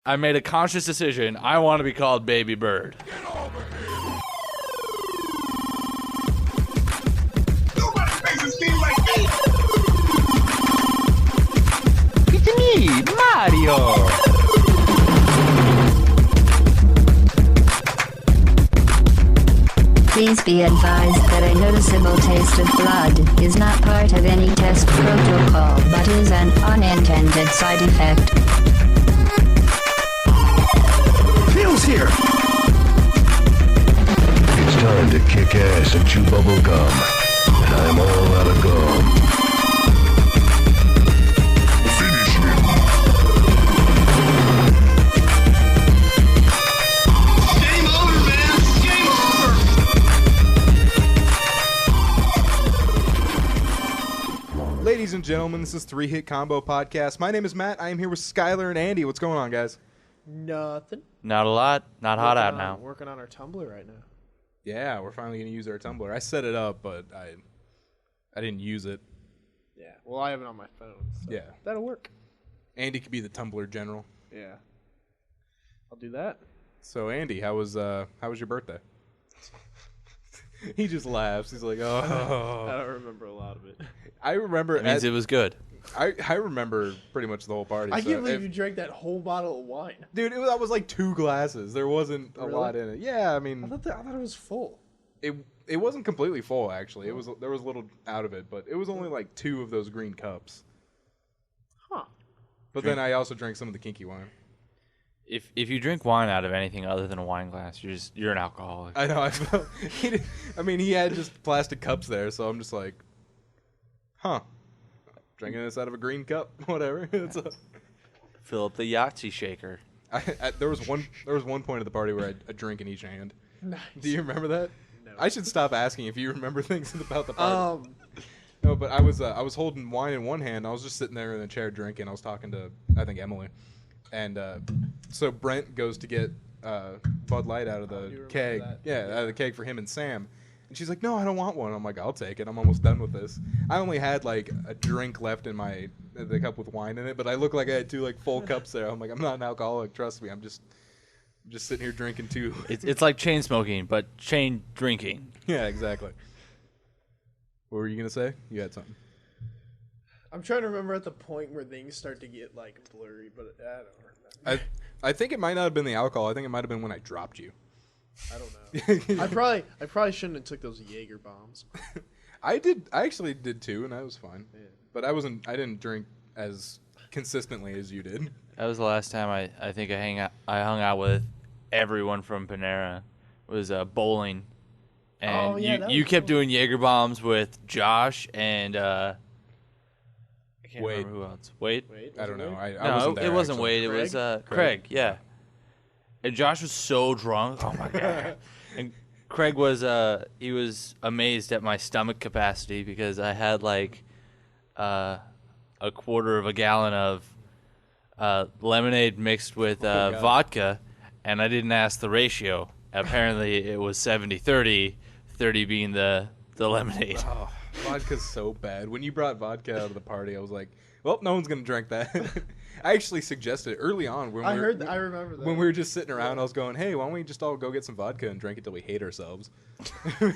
I made a conscious decision. I want to be called Baby Bird. Nobody makes it seem like me. It's me, Mario! Please be advised that a noticeable taste of blood is not part of any test protocol but is an unintended side effect. Phil's here. It's time to kick ass and chew bubble gum. And I'm all out of gum. Finish him. Game over, man. Game over. Ladies and gentlemen, this is Three Hit Combo Podcast. My name is Matt. I am here with Skylar and Andy. What's going on, guys? Nothing. Not a lot. Not hot out now. Working on our Tumblr right now. Yeah, we're finally going to use our Tumblr. I set it up, but I didn't use it. Yeah. Well, I have it on my phone. So Yeah. That'll work. Andy could be the Tumblr general. Yeah. I'll do that. So, Andy, how was your birthday? He just laughs. He's like, I oh. don't remember a lot of it. I remember. That means it was good. I remember pretty much the whole party. I so can't believe you drank that whole bottle of wine. Dude, that was like 2 glasses. There wasn't a Really? lot in it. Yeah, I I mean, thought it was full. it wasn't completely full actually. There was a little out of it, but it was only like 2 of those green cups. Huh. But then I also drank some of the kinky wine. If you drink wine out of anything other than a wine glass, you're an alcoholic. I know. He had just plastic cups there, so I'm just like, huh. Drinking this out of a green cup, whatever. Fill up the Yahtzee shaker. There was one point at the party where I had a drink in each hand. Nice. Do you remember that? No. I should stop asking if you remember things about the party. No, but I was holding wine in one hand. I was just sitting there in a chair drinking. I was talking to, I think, Emily. And so Brent goes to get Bud Light out of the keg. that. Yeah, out of the keg for him and Sam. And she's like, no, I don't want one. I'm like, I'll take it. I'm almost done with this. I only had like a drink left in the cup with wine in it, but I look like I had 2 like full cups there. I'm like, I'm not an alcoholic. Trust me. I'm just sitting here drinking 2. It's like chain smoking, but chain drinking. Yeah, exactly. What were you going to say? You had something. I'm trying to remember at the point where things start to get like blurry, but I don't remember. I think it might not have been the alcohol. I think it might have been when I dropped you. I don't know. I probably shouldn't have took those Jaeger bombs. I actually did too, and I was fine. Yeah. But I didn't drink as consistently as you did. That was the last time I think I hung out with everyone from Panera. Was bowling, and Oh, yeah, that you was kept cool. doing Jaeger bombs with Josh and I can't Wade. remember who else. Wade. Wait. I don't know. I No, wasn't there, it wasn't actually. Wade. It was Craig. Yeah. And Josh was so drunk. Oh my god. And Craig was he was amazed at my stomach capacity because I had like a quarter of a gallon of lemonade mixed with God. vodka, and I didn't ask the ratio. Apparently it was 70-30, 30 being the lemonade. Oh, vodka's so bad. When you brought vodka out of the party, I was like, well, no one's gonna drink that. I actually suggested early on when I remember that. when we were just sitting around. I was going, hey, why don't we just all go get some vodka and drink it till we hate ourselves?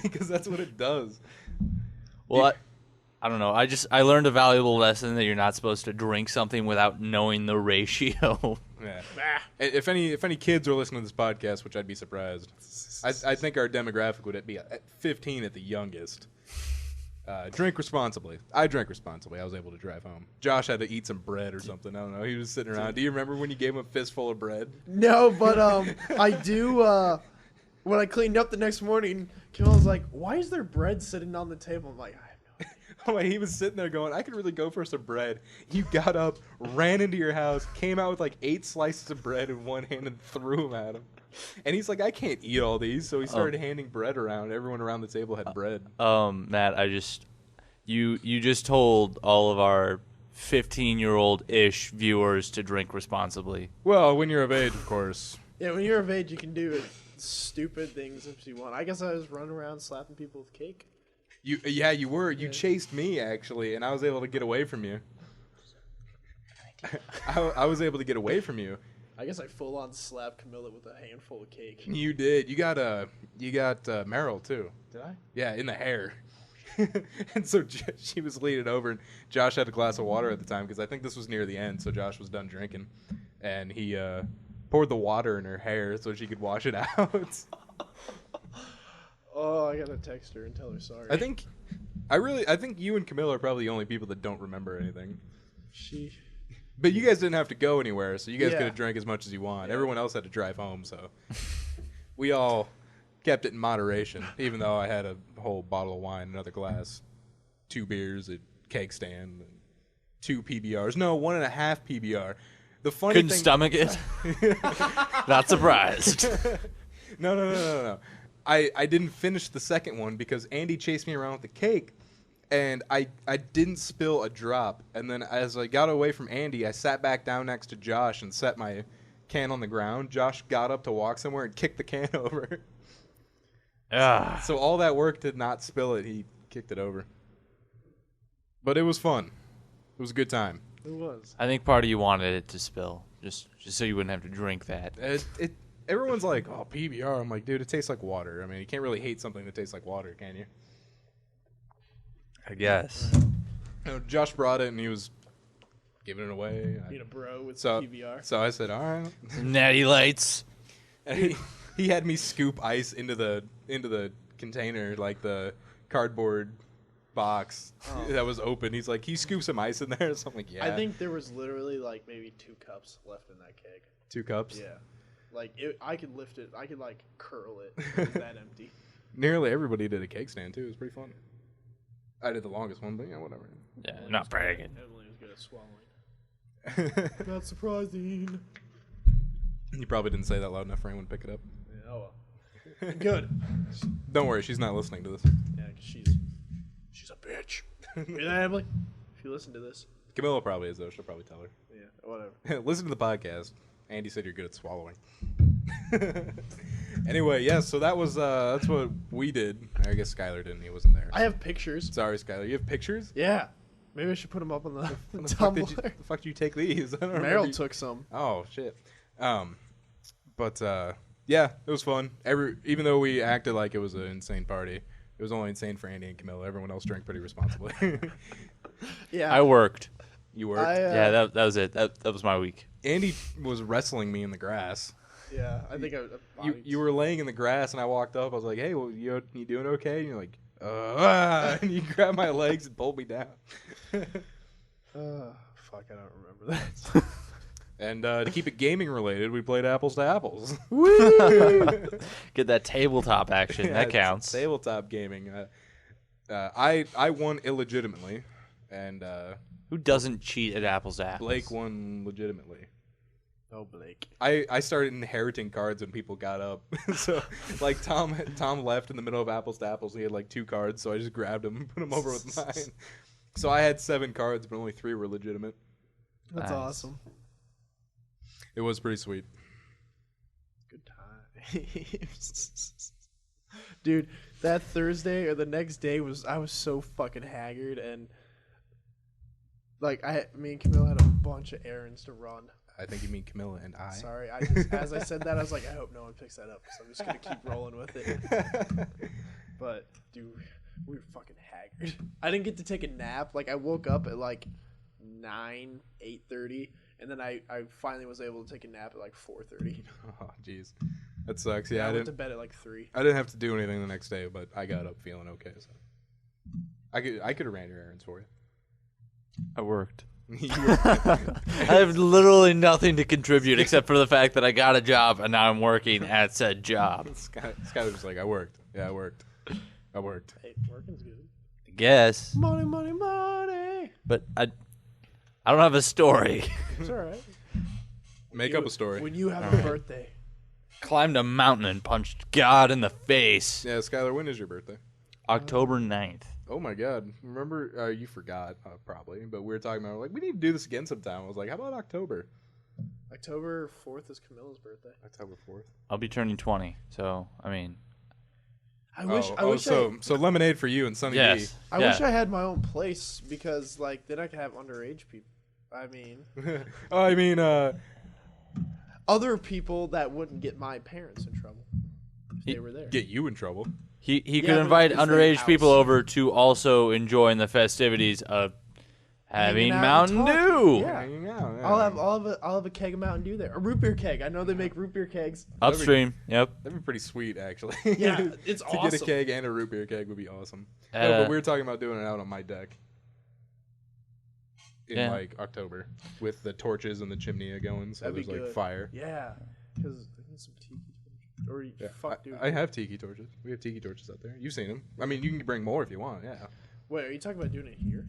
Because that's what it does. Well, I don't know. I learned a valuable lesson that you're not supposed to drink something without knowing the ratio. Yeah. If any kids are listening to this podcast, which I'd be surprised, I think our demographic would be at 15 at the youngest. Drink responsibly. I drank responsibly. I was able to drive home. Josh had to eat some bread or something. I don't know. He was sitting around. Do you remember when you gave him a fistful of bread? No, but I do. When I cleaned up the next morning, Kim was like, "Why is there bread sitting on the table?" I'm like, "I have no idea." Like, he was sitting there going, I could really go for some bread. You got up, ran into your house, came out with like 8 slices of bread in one hand and threw them at him. And he's like, I can't eat all these. So he started handing bread around. Everyone around the table had bread. Matt, you just told all of our 15-year-old-ish viewers to drink responsibly. Well, when you're of age, of course. Yeah, when you're of age, you can do stupid things if you want. I guess I was running around slapping people with cake. You were. You chased me, actually, and I was able to get away from you. I was able to get away from you. I guess I full on slapped Camilla with a handful of cake. You did. You got Meryl too. Did I? Yeah, in the hair. And so she was leaning over, and Josh had a glass of water at the time because I think this was near the end. So Josh was done drinking, and he poured the water in her hair so she could wash it out. Oh, I gotta text her and tell her sorry. I think you and Camilla are probably the only people that don't remember anything. But you guys didn't have to go anywhere, so you guys could have drank as much as you want. Everyone else had to drive home, so we all kept it in moderation, even though I had a whole bottle of wine, another glass, 2 beers, a cake stand, 2 PBRs. No, 1.5 PBR. The funny Couldn't thing, stomach it. Not surprised. No. I didn't finish the second one because Andy chased me around with the cake, and I didn't spill a drop. And then as I got away from Andy, I sat back down next to Josh and set my can on the ground. Josh got up to walk somewhere and kicked the can over. So all that work to not spill it, he kicked it over. But it was fun. It was a good time. It was. I think part of you wanted it to spill, just so you wouldn't have to drink that. Everyone's like, oh, PBR. I'm like, dude, it tastes like water. I mean, you can't really hate something that tastes like water, can you? I guess. You know, Josh brought it, and he was giving it away. Being a bro with So PBR. So I said, all right. Natty Lights. And he had me scoop ice into the container, like the cardboard box that was open. He's like, he scooped some ice in there. So I'm like, yeah. I think there was literally like maybe 2 cups left in that keg. 2 cups. Yeah. Like, I could lift it. I could, like, curl it. It was that empty. Nearly everybody did a cake stand, too. It was pretty fun. I did the longest one, but yeah, whatever. Yeah, not bragging. Emily was good at swallowing. Not surprising. You probably didn't say that loud enough for anyone to pick it up. Yeah, oh well. Good. Don't worry, she's not listening to this. Yeah, 'cause she's a bitch. Hear that, Emily? If you listen to this. Camilla probably is, though. She'll probably tell her. Yeah, whatever. Listen to the podcast. Andy said you're good at swallowing. Anyway, yeah, so that's what we did. I guess Skylar didn't. He wasn't there. I have pictures. Sorry, Skylar. You have pictures? Yeah. Maybe I should put them up on the When the fuck Tumblr. the fuck did you take these? I don't remember. Meryl took some. Oh, shit. But yeah, it was fun. Even though we acted like it was an insane party, it was only insane for Andy and Camilla. Everyone else drank pretty responsibly. Yeah. I worked. You worked? Yeah, that was it. That was my week. Andy was wrestling me in the grass. Yeah, I think You were laying in the grass, and I walked up. I was like, hey, well, you doing okay? And you're like, and you grabbed my legs and pulled me down. fuck, I don't remember that. And to keep it gaming related, we played Apples to Apples. Get that tabletop action. Yeah, That it's counts. Tabletop gaming. I won illegitimately, and Who doesn't cheat at Apples to Apples? Blake won legitimately. Oh, Blake. I started inheriting cards when people got up. So, like, Tom left in the middle of Apples to Apples. He had, like, 2 cards, so I just grabbed them and put them over with mine. So I had 7 cards, but only 3 were legitimate. That's Nice. awesome. It was pretty sweet. Good times. Dude, that Thursday or the next day I was so fucking haggard, and like me and Camille had a bunch of errands to run. I think you mean Camilla and I. Sorry, as I said that, I was like, I hope no one picks that up because I'm just gonna keep rolling with it. But dude, we were fucking haggard. I didn't get to take a nap. Like I woke up at like 8:30, and then I finally was able to take a nap at like 4:30. Oh, jeez. That sucks. Yeah, I went to bed at like 3. I didn't have to do anything the next day, but I got up feeling okay. So I could have ran your errands for you. I worked. You were- I have literally nothing to contribute except for the fact that I got a job and now I'm working at said job. Skylar was like, I worked. Yeah, I worked. Hey, working's good. I guess. Money, money, money. But I don't have a story. It's all right. Make up a story. When you have a birthday. Climbed a mountain and punched God in the face. Yeah, Skylar, when is your birthday? October 9th. Oh my God! Remember? You forgot probably, but we were talking about like we need to do this again sometime. I was like, how about October? October 4th is Camilla's birthday. October 4th. I'll be turning 20, so I mean, I wish so lemonade for you and Sunny yes. I wish I had my own place because like then I could have underage people. I mean, D. Oh, I mean, other people that wouldn't get my parents in trouble if they were there. Get you in trouble. He Yeah, could but invite it's their underage house. people over to also enjoy in the festivities of having Hanging out Mountain and talking. Dew. Yeah. Hanging out, yeah. I'll have a keg of Mountain Dew there. A root beer keg. I know they make root beer kegs. Upstream. Yep. That'd be pretty sweet, actually. Yeah, it's to get a awesome. keg and a root beer keg would be awesome. No, but we were talking about doing it out on my deck in Yeah. like October with the torches and the chimney going, so That'd be there's like good. fire. Yeah, because I need some tiki torches. Or Yeah, fuck, dude. I have tiki torches. We have tiki torches out there. You've seen them. I mean, you can bring more if you want. Yeah. Wait, are you talking about doing it here?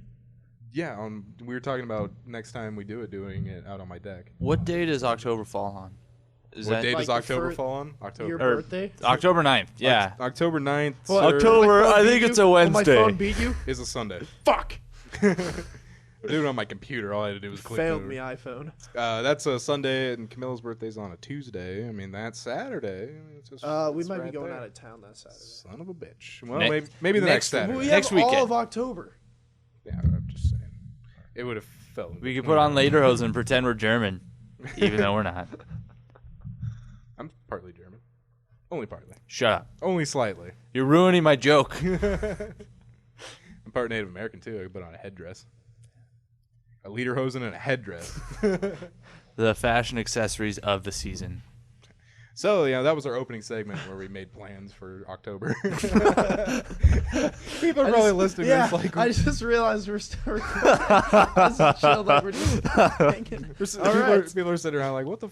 Yeah. We were talking about next time we do it, doing it out on my deck. What day does October fall on? Is What that day like does the October fir- fall on? October. Your Or- birthday? October 9th? Yeah. October 9th What, sir, October- my phone I beat think you? it's a Will Wednesday. my phone beat you? is a Sunday. Fuck! I did it on my computer. All I had to do was click. Failed over. me, iPhone. That's a Sunday, and Camilla's birthday's on a Tuesday. I mean, that's Saturday. It's just- We it's might right be going there. out of town that Saturday. Son of a bitch. Well, Next- maybe the next next- Saturday. We Next have all weekend. of October. Yeah, I'm just saying. It would have felt. We could put on Lederhosen and pretend we're German, even though we're not. I'm partly German. Only partly. Shut up. Only slightly. You're ruining my joke. I'm part Native American too. I could put on a headdress. A lederhosen and a headdress. The fashion accessories of the season. So, that was our opening segment where we made plans for October. People are probably listening Yeah, to this like, I just realized we're still recording. This is chill, like we're just hanging. people are sitting around like, what the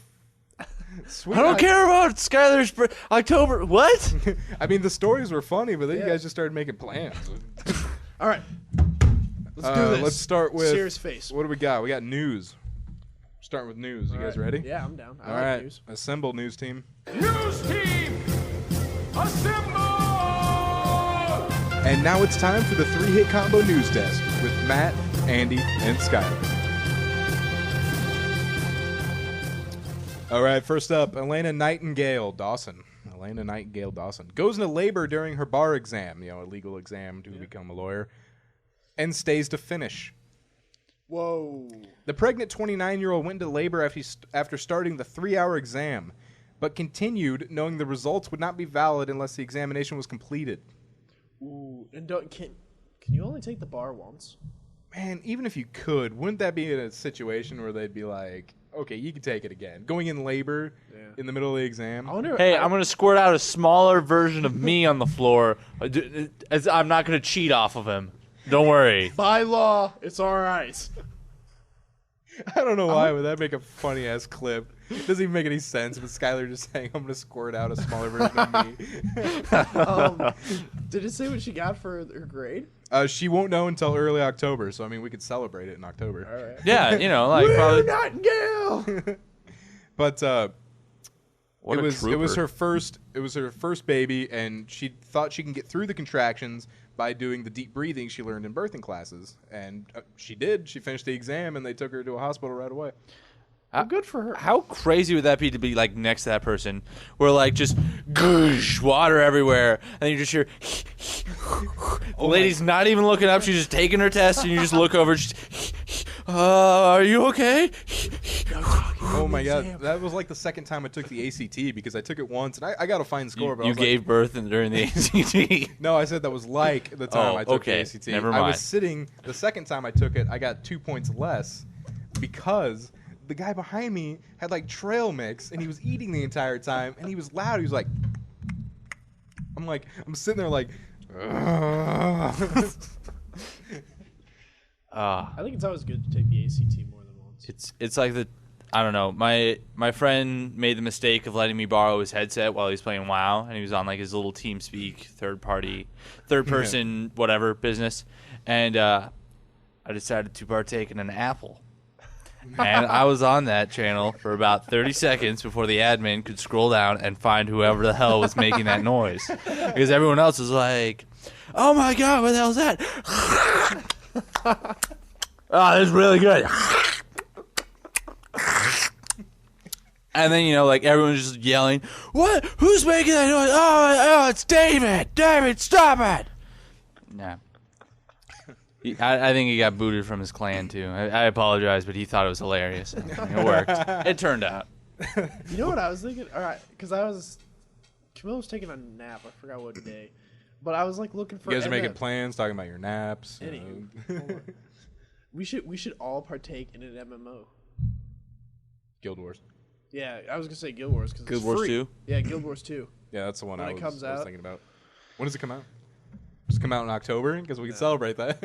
Sweet. I don't care about Skylar's October. What? I mean, the stories were funny, but then you Yeah. guys just started making plans. All right, let's do this. Let's start with Serious face. What do we got? We got news. Starting with news. You guys ready? Yeah, I'm down. I All like right. news. Assemble, news team. News team, assemble! And now it's time for the 3-hit combo news desk with Matt, Andy, and Skylar. All right, first up, Elena Nightingale Dawson. Elena Nightingale Dawson goes into labor during her bar exam, a legal exam to become a lawyer, and stays to finish. Whoa. The pregnant 29-year-old went into labor after starting the 3-hour exam, but continued knowing the results would not be valid unless the examination was completed. Ooh. And can you only take the bar once? Man, even if you could, wouldn't that be in a situation where they'd be like, okay, you can take it again? Going in labor in the middle of the exam. I wonder. Hey, I'm going to squirt out a smaller version of me on the floor. I'm not going to cheat off of him. Don't worry. By law, it's all right. I don't know why, but that'd make a funny-ass clip. It doesn't even make any sense, but Skylar just saying, I'm going to squirt out a smaller version of me. Did it say what she got for her grade? She won't know until early October, so, I mean, we could celebrate it in October. All right. Yeah, like probably. Nightingale. But What it a was trooper. her first baby, and she thought she can get through the contractions by doing the deep breathing she learned in birthing classes, and she did. She finished the exam, and they took her to a hospital right away. Good for her. How crazy would that be to be like next to that person, where like just goosh, water everywhere, and you just hear. The lady's not even looking up; she's just taking her test, and you just look over. Are you okay? Oh my god, that was like the second time I took the ACT because I took it once, and I got a fine score. But I You was like, gave birth during the ACT. no, I said that was like the time Oh, I took okay. the ACT. Never I was mind. sitting the second time I took it, I got 2 points less because the guy behind me had like trail mix and he was eating the entire time and he was loud. He was like, I'm sitting there like, I think it's always good to take the ACT more than once. It's like I don't know. My friend made the mistake of letting me borrow his headset while he was playing WoW, and he was on like his little TeamSpeak third person whatever business, and I decided to partake in an apple. And I was on that channel for about 30 seconds before the admin could scroll down and find whoever the hell was making that noise. Because everyone else was like, oh my god, what the hell is that? Oh, this is really good. And then, like, everyone's just yelling, what? Who's making that noise? Oh, it's David. David, stop it. Nah. I think he got booted from his clan, too. I apologize, but he thought it was hilarious. It worked. It turned out. You know what I was thinking? All right, because Camille was taking a nap. I forgot what day, but I was like looking for. You guys are making plans, talking about your naps. Anywho, hold on. we should all partake in an MMO. Guild Wars. Yeah, I was gonna say Guild Wars because Guild it's Wars free. 2? Yeah, Guild Wars 2. Yeah, that's the one When I it was comes out. thinking about. When does it come out? Does it come out in October? Because we can celebrate that.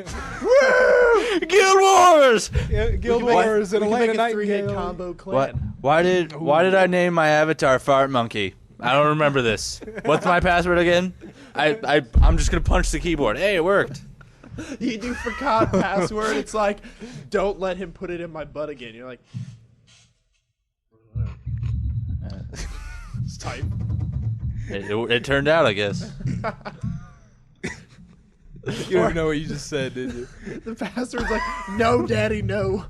Guild Wars. Yeah, Guild We can make- Wars and we can Elena make a 3-hit Nightingale. combo clan. What? Why did I name my avatar Fart Monkey? I don't remember this. What's my password again? I'm just gonna punch the keyboard. Hey, it worked. You do forgot password. It's like, don't let him put it in my butt again. You're like, just type. It turned out, I guess. You don't even know what you just said, did you? The password's like, no, daddy, no.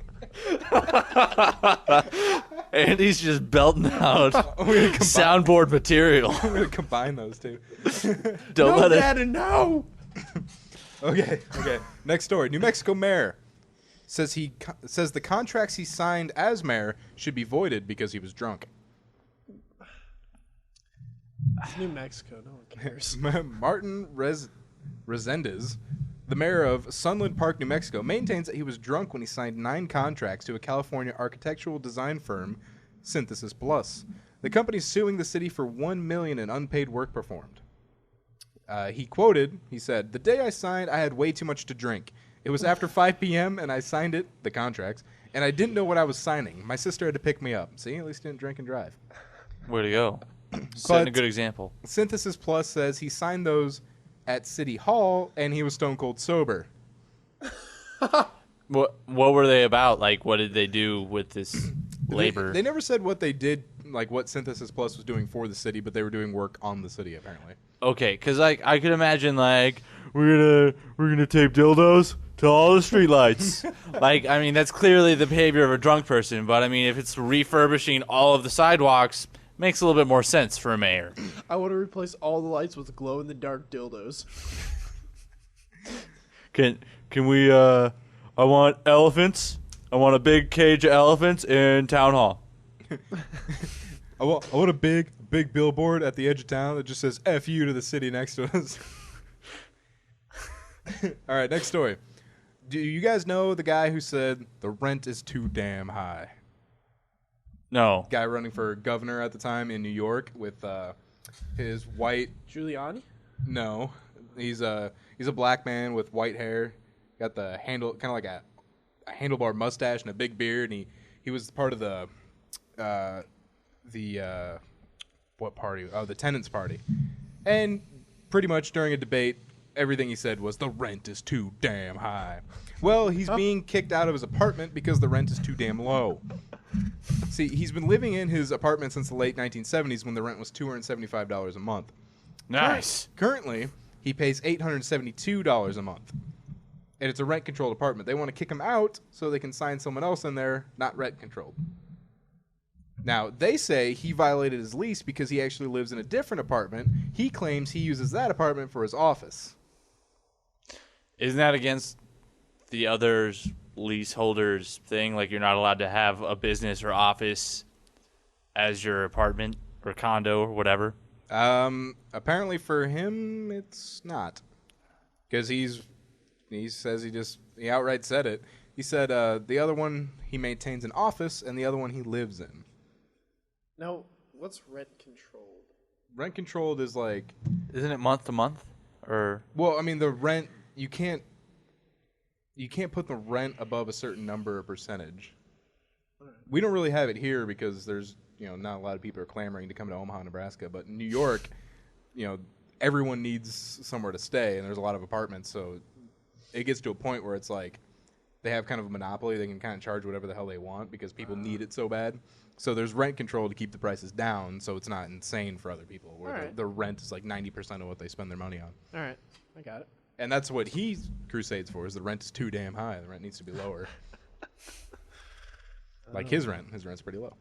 Andy's just belting out I'm gonna soundboard material. I'm gonna combine those two. Don't No, let it. daddy, no. Okay. Next story. New Mexico mayor says says the contracts he signed as mayor should be voided because he was drunk. It's New Mexico. No one cares. Martin Resendez, the mayor of Sunland Park, New Mexico, maintains that he was drunk when he signed 9 contracts to a California architectural design firm, Synthesis Plus. The company is suing the city for $1 million in unpaid work performed. He said, "The day I signed, I had way too much to drink. It was after 5 p.m. and I signed the contracts, and I didn't know what I was signing. My sister had to pick me up. See, at least he didn't drink and drive." Where to go? Setting a But- good example. Synthesis Plus says he signed those at City Hall and he was stone cold sober. What were they about? Like, what did they do with this labor? They never said what they did, like what Synthesis Plus was doing for the city, but they were doing work on the city apparently. Okay, because like I could imagine like we're gonna tape dildos to all the streetlights. Like, I mean, that's clearly the behavior of a drunk person. But I mean, if it's refurbishing all of the sidewalks, makes a little bit more sense for a mayor. I want to replace all the lights with glow-in-the-dark dildos. Can we? I want elephants. I want a big cage of elephants in town hall. I want a big billboard at the edge of town that just says "F you" to the city next to us. All right, next story. Do you guys know the guy who said the rent is too damn high? No. Guy running for governor at the time in New York with his white. Giuliani? No, he's a black man with white hair. Got the handle, kind of like a handlebar mustache and a big beard. And he was part of the what party? Oh, the tenants party. And pretty much during a debate, everything he said was the rent is too damn high. Well, he's being kicked out of his apartment because the rent is too damn low. See, he's been living in his apartment since the late 1970s when the rent was $275 a month. Nice. Currently, he pays $872 a month. And it's a rent-controlled apartment. They want to kick him out so they can sign someone else in there, not rent-controlled. Now, they say he violated his lease because he actually lives in a different apartment. He claims he uses that apartment for his office. Isn't that against the others leaseholders thing? Like, you're not allowed to have a business or office as your apartment or condo or whatever? Apparently for him, it's not. Because he says he outright said it. He said the other one he maintains an office and the other one he lives in. Now, what's rent controlled? Rent controlled is like, Isn't it month to month? Or well, I mean the rent you can't put the rent above a certain number or percentage. We don't really have it here because there's not a lot of people are clamoring to come to Omaha, Nebraska, but in New York, everyone needs somewhere to stay and there's a lot of apartments, so it gets to a point where it's like they have kind of a monopoly. They can kind of charge whatever the hell they want because people need it so bad. So there's rent control to keep the prices down so it's not insane for other people where Alright. the rent is like 90% of what they spend their money on. All right, I got it. And that's what he crusades for, is the rent is too damn high. The rent needs to be lower. Like his rent's pretty low.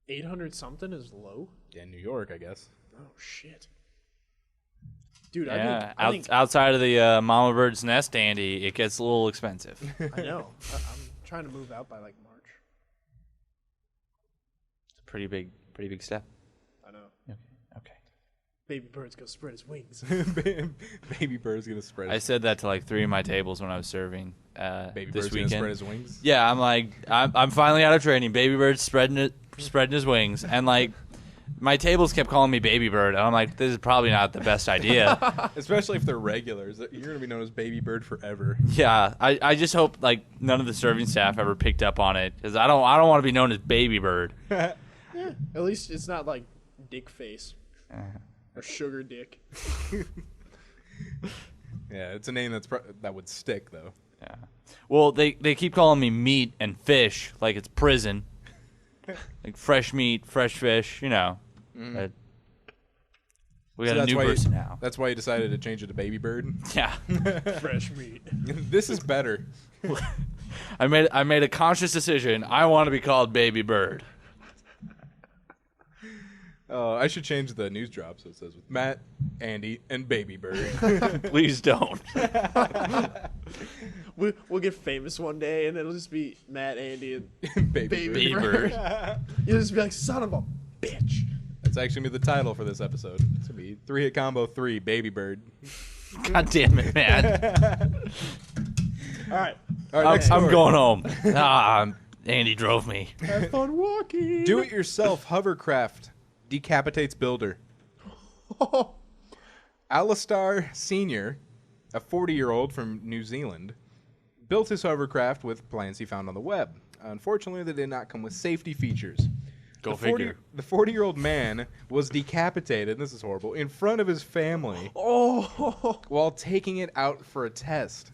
800 something is low? Yeah, in New York, I guess. Oh, shit. Dude, yeah, I think outside of the Mama Bird's Nest, Andy, it gets a little expensive. I know. I'm trying to move out by like March. pretty big step. I know. Okay. Baby bird's gonna spread his wings. Baby bird's gonna spread. I said that to like 3 of my tables when I was serving Baby this bird's weekend. gonna spread his wings. Yeah, I'm like, I'm finally out of training. Baby bird's spreading his wings, and like, my tables kept calling me Baby Bird. And I'm like, this is probably not the best idea. Especially if they're regulars. You're gonna be known as Baby Bird forever. Yeah, I just hope like none of the serving staff ever picked up on it, because I don't want to be known as Baby Bird. Yeah, at least it's not like Dick Face or Sugar Dick. Yeah, it's a name that would stick though. Yeah. Well, they keep calling me meat and fish like it's prison. Like fresh meat, fresh fish, you know. We got a new person now. That's why you decided to change it to Baby Bird. Yeah. Fresh meat. This is better. I made a conscious decision. I want to be called Baby Bird. I should change the news drop so it says with Matt, Andy, and Baby Bird. Please don't. We'll get famous one day, and it'll just be Matt, Andy, and Baby Baby Bird. You'll just be like, son of a bitch. That's actually gonna be the title for this episode. It's gonna be 3-hit combo 3, Baby Bird. God damn it, man. All right. Next I'm story. going home. Andy drove me. Have fun walking. Do-it-yourself hovercraft decapitates builder. Alistar Sr., a 40-year-old from New Zealand, built his hovercraft with plans he found on the web. Unfortunately, they did not come with safety features. Go figure. The 40-year-old man was decapitated, this is horrible, in front of his family while taking it out for a test.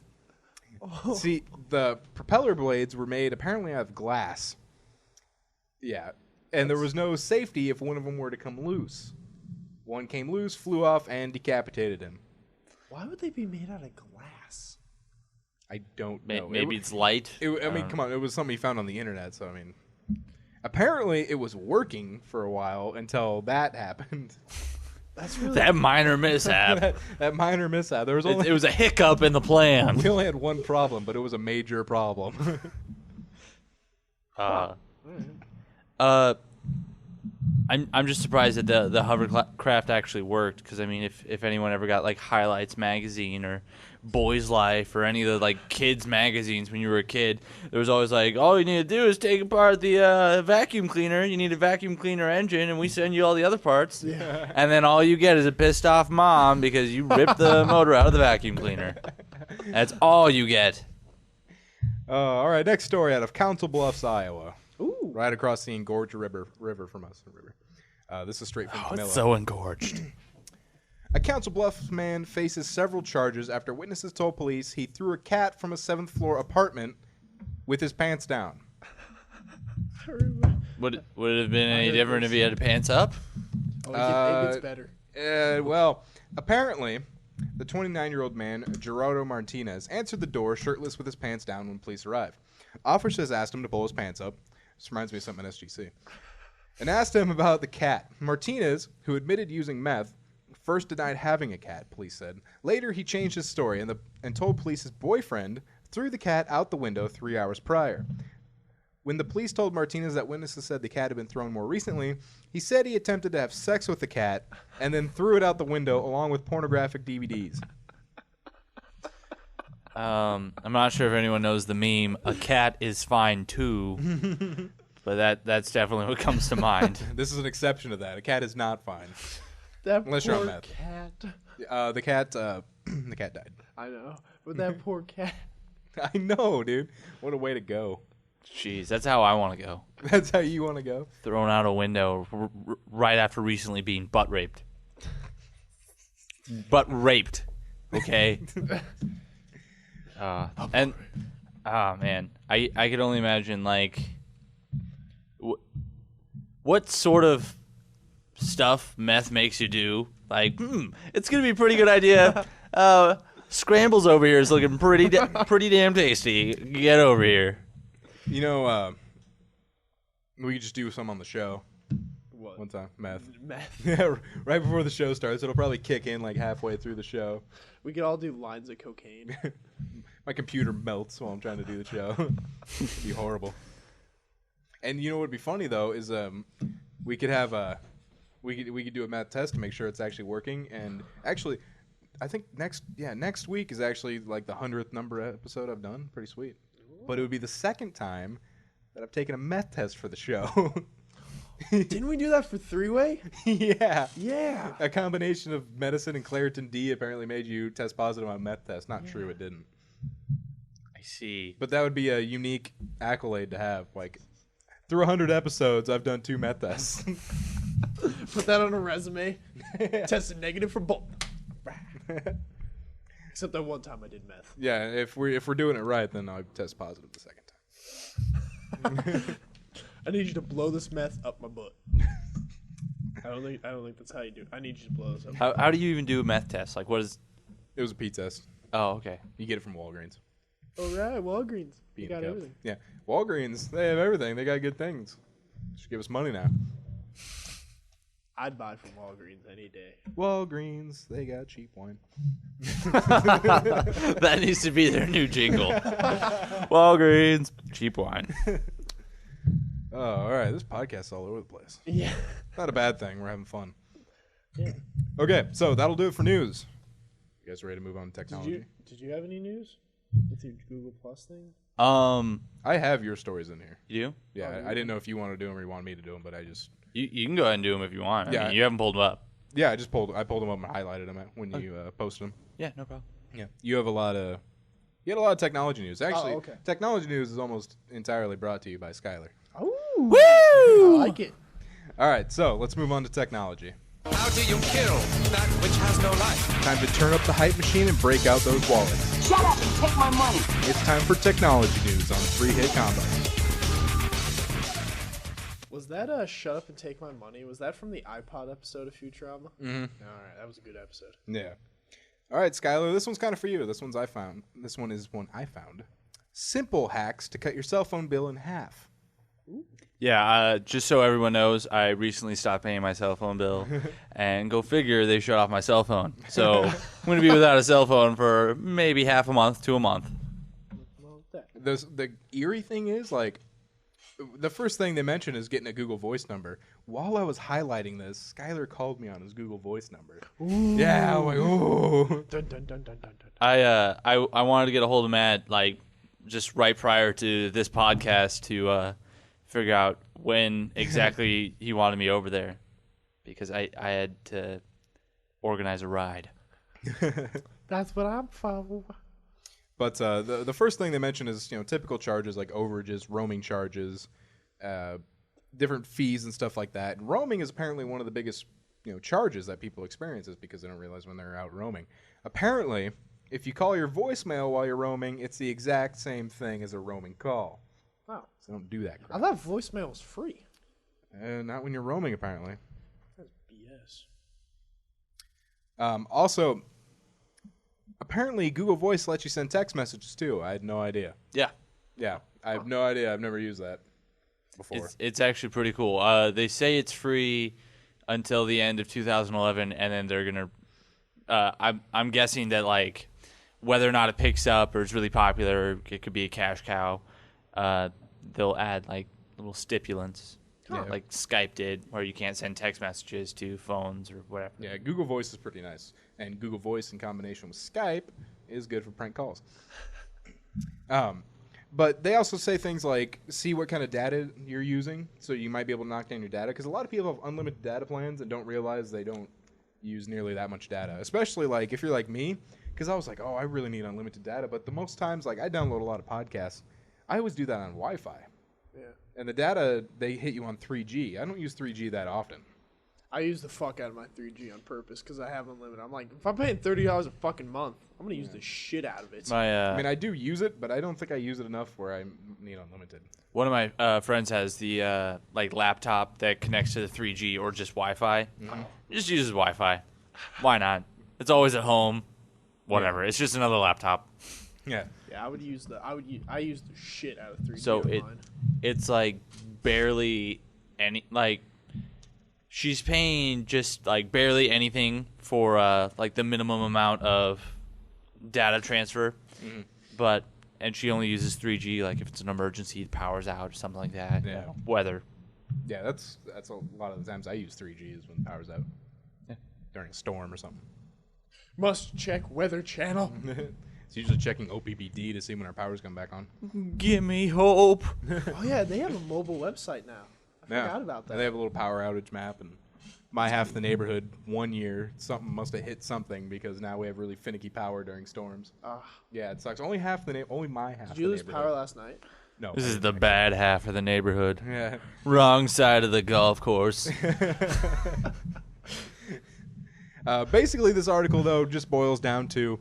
See, the propeller blades were made apparently out of glass. Yeah, and there was no safety if one of them were to come loose. One came loose, flew off, and decapitated him. Why would they be made out of glass? I don't know. Maybe it's light. I mean, come on. It was something he found on the internet, so I mean... Apparently, it was working for a while until that happened. That's really... That minor mishap. that minor mishap. There was only... It was a hiccup in the plan. We only had one problem, but it was a major problem. I'm just surprised that the hovercraft actually worked, because I mean, if anyone ever got like Highlights magazine or Boys Life or any of the like kids magazines when you were a kid, there was always like, all you need to do is take apart the vacuum cleaner. You need a vacuum cleaner engine, and we send you all the other parts. Yeah. And then all you get is a pissed off mom because you ripped the motor out of the vacuum cleaner. That's all you get. All right, next story out of Council Bluffs, Iowa. Ooh. Right across the Engorge River from us. This is straight from Camilla. It's so engorged. A Council Bluffs man faces several charges after witnesses told police he threw a cat from a 7th-floor apartment with his pants down. Would it have been any different if he had pants up? Oh, it gets better. Well, apparently, the 29-year-old man, Gerardo Martinez, answered the door shirtless with his pants down when police arrived. Officers asked him to pull his pants up. This reminds me of something in SGC. And asked him about the cat. Martinez, who admitted using meth, first denied having a cat, police said. Later, he changed his story and told police his boyfriend threw the cat out the window 3 hours prior. When the police told Martinez that witnesses said the cat had been thrown more recently, he said he attempted to have sex with the cat and then threw it out the window along with pornographic DVDs. I'm not sure if anyone knows the meme, a cat is fine too, but that's definitely what comes to mind. This is an exception to that. A cat is not fine. That Unless you're on poor meth. cat. The cat died. I know. But that poor cat. I know, dude. What a way to go. Jeez, that's how I want to go. That's how you want to go? Thrown out a window right after recently being butt raped. Butt raped, okay? Man, I could only imagine, like, what sort of stuff meth makes you do. Like, it's going to be a pretty good idea. Scrambles over here is looking pretty damn tasty. Get over here. You know, we could just do some on the show. What? One time. Meth. Yeah, right before the show starts. It'll probably kick in like halfway through the show. we could all do lines of cocaine. My computer melts while I'm trying to do the show. It'd be horrible. And you know what would be funny, though, is we could have we could do a meth test to make sure it's actually working. And actually, I think next week is actually like the 100th number episode I've done. Pretty sweet. But it would be the second time that I've taken a meth test for the show. Didn't we do that for 3-way? Yeah. Yeah. A combination of medicine and Claritin D apparently made you test positive on a meth test. Not true, it didn't. I see. But that would be a unique accolade to have. Like, through 100 episodes, I've done 2 meth tests. Put that on a resume. Tested negative for both. Except that one time I did meth. Yeah, if we're doing it right, then I'll test positive the second time. I need you to blow this meth up my butt. I don't think that's how you do it. I need you to blow this up. How do you even do a meth test? Like, what is? It was a pee test. Oh, okay. You get it from Walgreens. All right, Walgreens. Pee You in a got cup. everything. Yeah, Walgreens. They have everything. They got good things. Should give us money now. I'd buy from Walgreens any day. Walgreens. They got cheap wine. That needs to be their new jingle. Walgreens, cheap wine. Oh, all right. This podcast's all over the place. Yeah. Not a bad thing. We're having fun. Yeah. Okay, so that'll do it for news. You guys ready to move on to technology? Did you have any news with your Google Plus thing? I have your stories in here. You do? Yeah, I didn't know if you want to do them or you want me to do them, but I just... You can go ahead and do them if you want. I Yeah. mean, you haven't pulled them up. Yeah, I pulled them up and highlighted them when you posted them. Yeah, no problem. Yeah, you had a lot of technology news. Actually, okay. technology news is almost entirely brought to you by Skylar. Oh, woo! I like it. All right, so let's move on to technology. How do you kill that which has no life? Time to turn up the hype machine and break out those wallets. Shut up and take my money. It's time for technology news on 3-Hit Combo. Was that Shut Up and Take My Money? Was that from the iPod episode of Futurama? Mm-hmm. All right, that was a good episode. Yeah. All right, Skylar, this one's kind of for you. This one is one I found. Simple hacks to cut your cell phone bill in half. Yeah, just so everyone knows, I recently stopped paying my cell phone bill, and go figure, they shut off my cell phone. So I'm going to be without a cell phone for maybe half a month to a month. Well, that. The eerie thing is, like, the first thing they mentioned is getting a Google Voice number. While I was highlighting this, Skylar called me on his Google Voice number. Ooh. Yeah, I'm like, ooh. Dun, dun, dun, dun, dun, dun. I wanted to get a hold of Matt, like, just right prior to this podcast to figure out when exactly he wanted me over there, because I had to organize a ride. That's what I'm for. But the first thing they mentioned is, typical charges like overages, roaming charges, different fees and stuff like that. And roaming is apparently one of the biggest charges that people experience, is because they don't realize when they're out roaming. Apparently, if you call your voicemail while you're roaming, it's the exact same thing as a roaming call. Wow. So don't do that I crap. thought voicemail was free. Not when you're roaming, apparently. That's BS. Also, apparently Google Voice lets you send text messages too. I had no idea. Yeah. Yeah, I have no idea. I've never used that before. It's actually pretty cool. They say it's free until the end of 2011, and then they're gonna. I'm guessing that, like, whether or not it picks up or it's really popular, it could be a cash cow. They'll add like little stipulants, like Skype did, where you can't send text messages to phones or whatever. Yeah, Google Voice is pretty nice, and Google Voice in combination with Skype is good for prank calls. But they also say things like, see what kind of data you're using, so you might be able to knock down your data, because a lot of people have unlimited data plans and don't realize they don't use nearly that much data, especially like if you're like me, because I was like, oh, I really need unlimited data, but the most times, like, I download a lot of podcasts. I always do that on Wi-Fi. Yeah. And the data, they hit you on 3G. I don't use 3G that often. I use the fuck out of my 3G on purpose because I have unlimited. I'm like, if I'm paying $30 a fucking month, I'm gonna use the shit out of it. My I mean, I do use it, but I don't think I use it enough where I need unlimited. one of my friends has the like laptop that connects to the 3G or just Wi-Fi. He just uses Wi-Fi. Why not? It's always at home. Whatever. It's just another laptop. Yeah. Yeah, I use the shit out of 3G So on mine. it's like barely any, like, she's paying just like barely anything for like the minimum amount of data transfer, and she only uses 3G like if it's an emergency, the power's out or something like that. Yeah. Weather. Yeah, that's a lot of the times I use 3G is when the power's out. Yeah. During a storm or something. Must check Weather Channel. It's usually checking OPPD to see when our power's coming back on. Give me hope. Oh yeah, they have a mobile website now. I forgot about that. They have a little power outage map, and my half of the neighborhood, one year, something must have hit something because now we have really finicky power during storms. Yeah, it sucks. Only my half Did of the you lose neighborhood. power last night? No. This is the bad half of the neighborhood. Yeah. Wrong side of the golf course. Basically, this article, though, just boils down to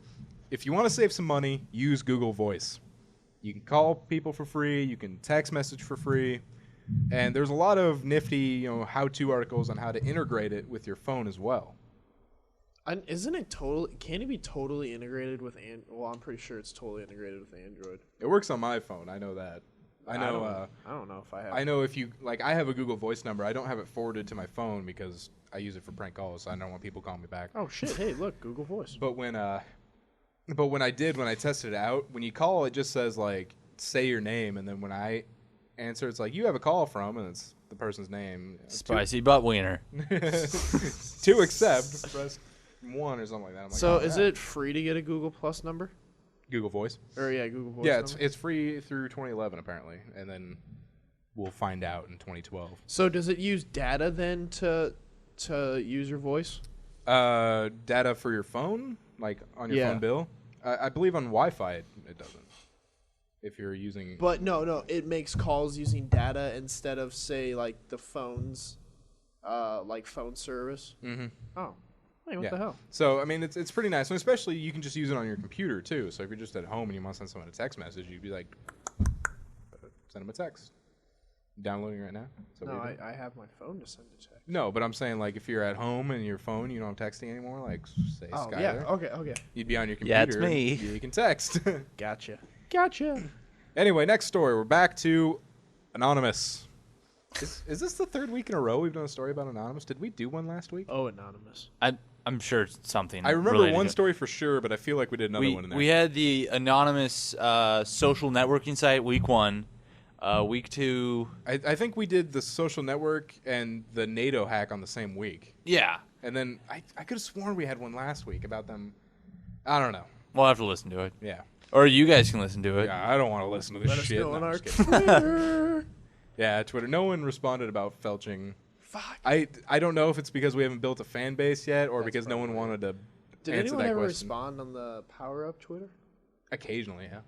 if you want to save some money, use Google Voice. You can call people for free. You can text message for free. And there's a lot of nifty, how-to articles on how to integrate it with your phone as well. Isn't it totally? Can it be totally integrated with Well, I'm pretty sure it's totally integrated with Android. It works on my phone. I know that. I know. I don't know if I have. I know if you I have a Google Voice number. I don't have it forwarded to my phone because I use it for prank calls. So I don't want people calling me back. Oh shit! Hey, look, Google Voice. But when I tested it out, when you call, it just says say your name, and then when I answer, it's like you have a call from, and it's the person's name. Spicy butt wiener. To accept, press 1 or something like that. I'm like, So oh, is yeah. it free to get a Google Plus number? Google Voice? Or yeah, Google Voice. Yeah, number? it's free through 2011 apparently, and then we'll find out in 2012. So does it use data then to use your voice? Data for your phone, like on your Yeah. phone bill. I believe on Wi-Fi it doesn't. If you're using, But no, it makes calls using data instead of say like the phones, like phone service. Mm-hmm. Oh, hey, what the hell? So I mean, it's pretty nice, and especially you can just use it on your computer too. So if you're just at home and you want to send someone a text message, you'd be like, send them a text. You downloading it right now? Is that No, what you're doing? I have my phone to send a text. No, but I'm saying like if you're at home and your phone, you don't have texting anymore, like say Oh Skylar. yeah, okay, You'd be on your Yeah, computer. it's me. You can text. gotcha. Anyway, next story. We're back to Anonymous. Is this the third week in a row we've done a story about Anonymous? Did we do one last week? Oh, anonymous. I'm sure it's something. I remember related one to- story for sure, but I feel like we did another one in there. We had the anonymous social networking site week 1. Week 2. I think we did the social network and the NATO hack on the same week. Yeah. And then I could have sworn we had one last week about them. I don't know. We'll have to listen to it. Yeah. Or you guys can listen to it. Yeah, I don't want to listen to this Let us shit. know No, on I'm our just kidding. Twitter. Yeah, Twitter. No one responded about felching. Fuck. I don't know if it's because we haven't built a fan base yet or That's because no one probably wanted to Did answer anyone that ever question. respond on the Power Up Twitter? Occasionally, yeah.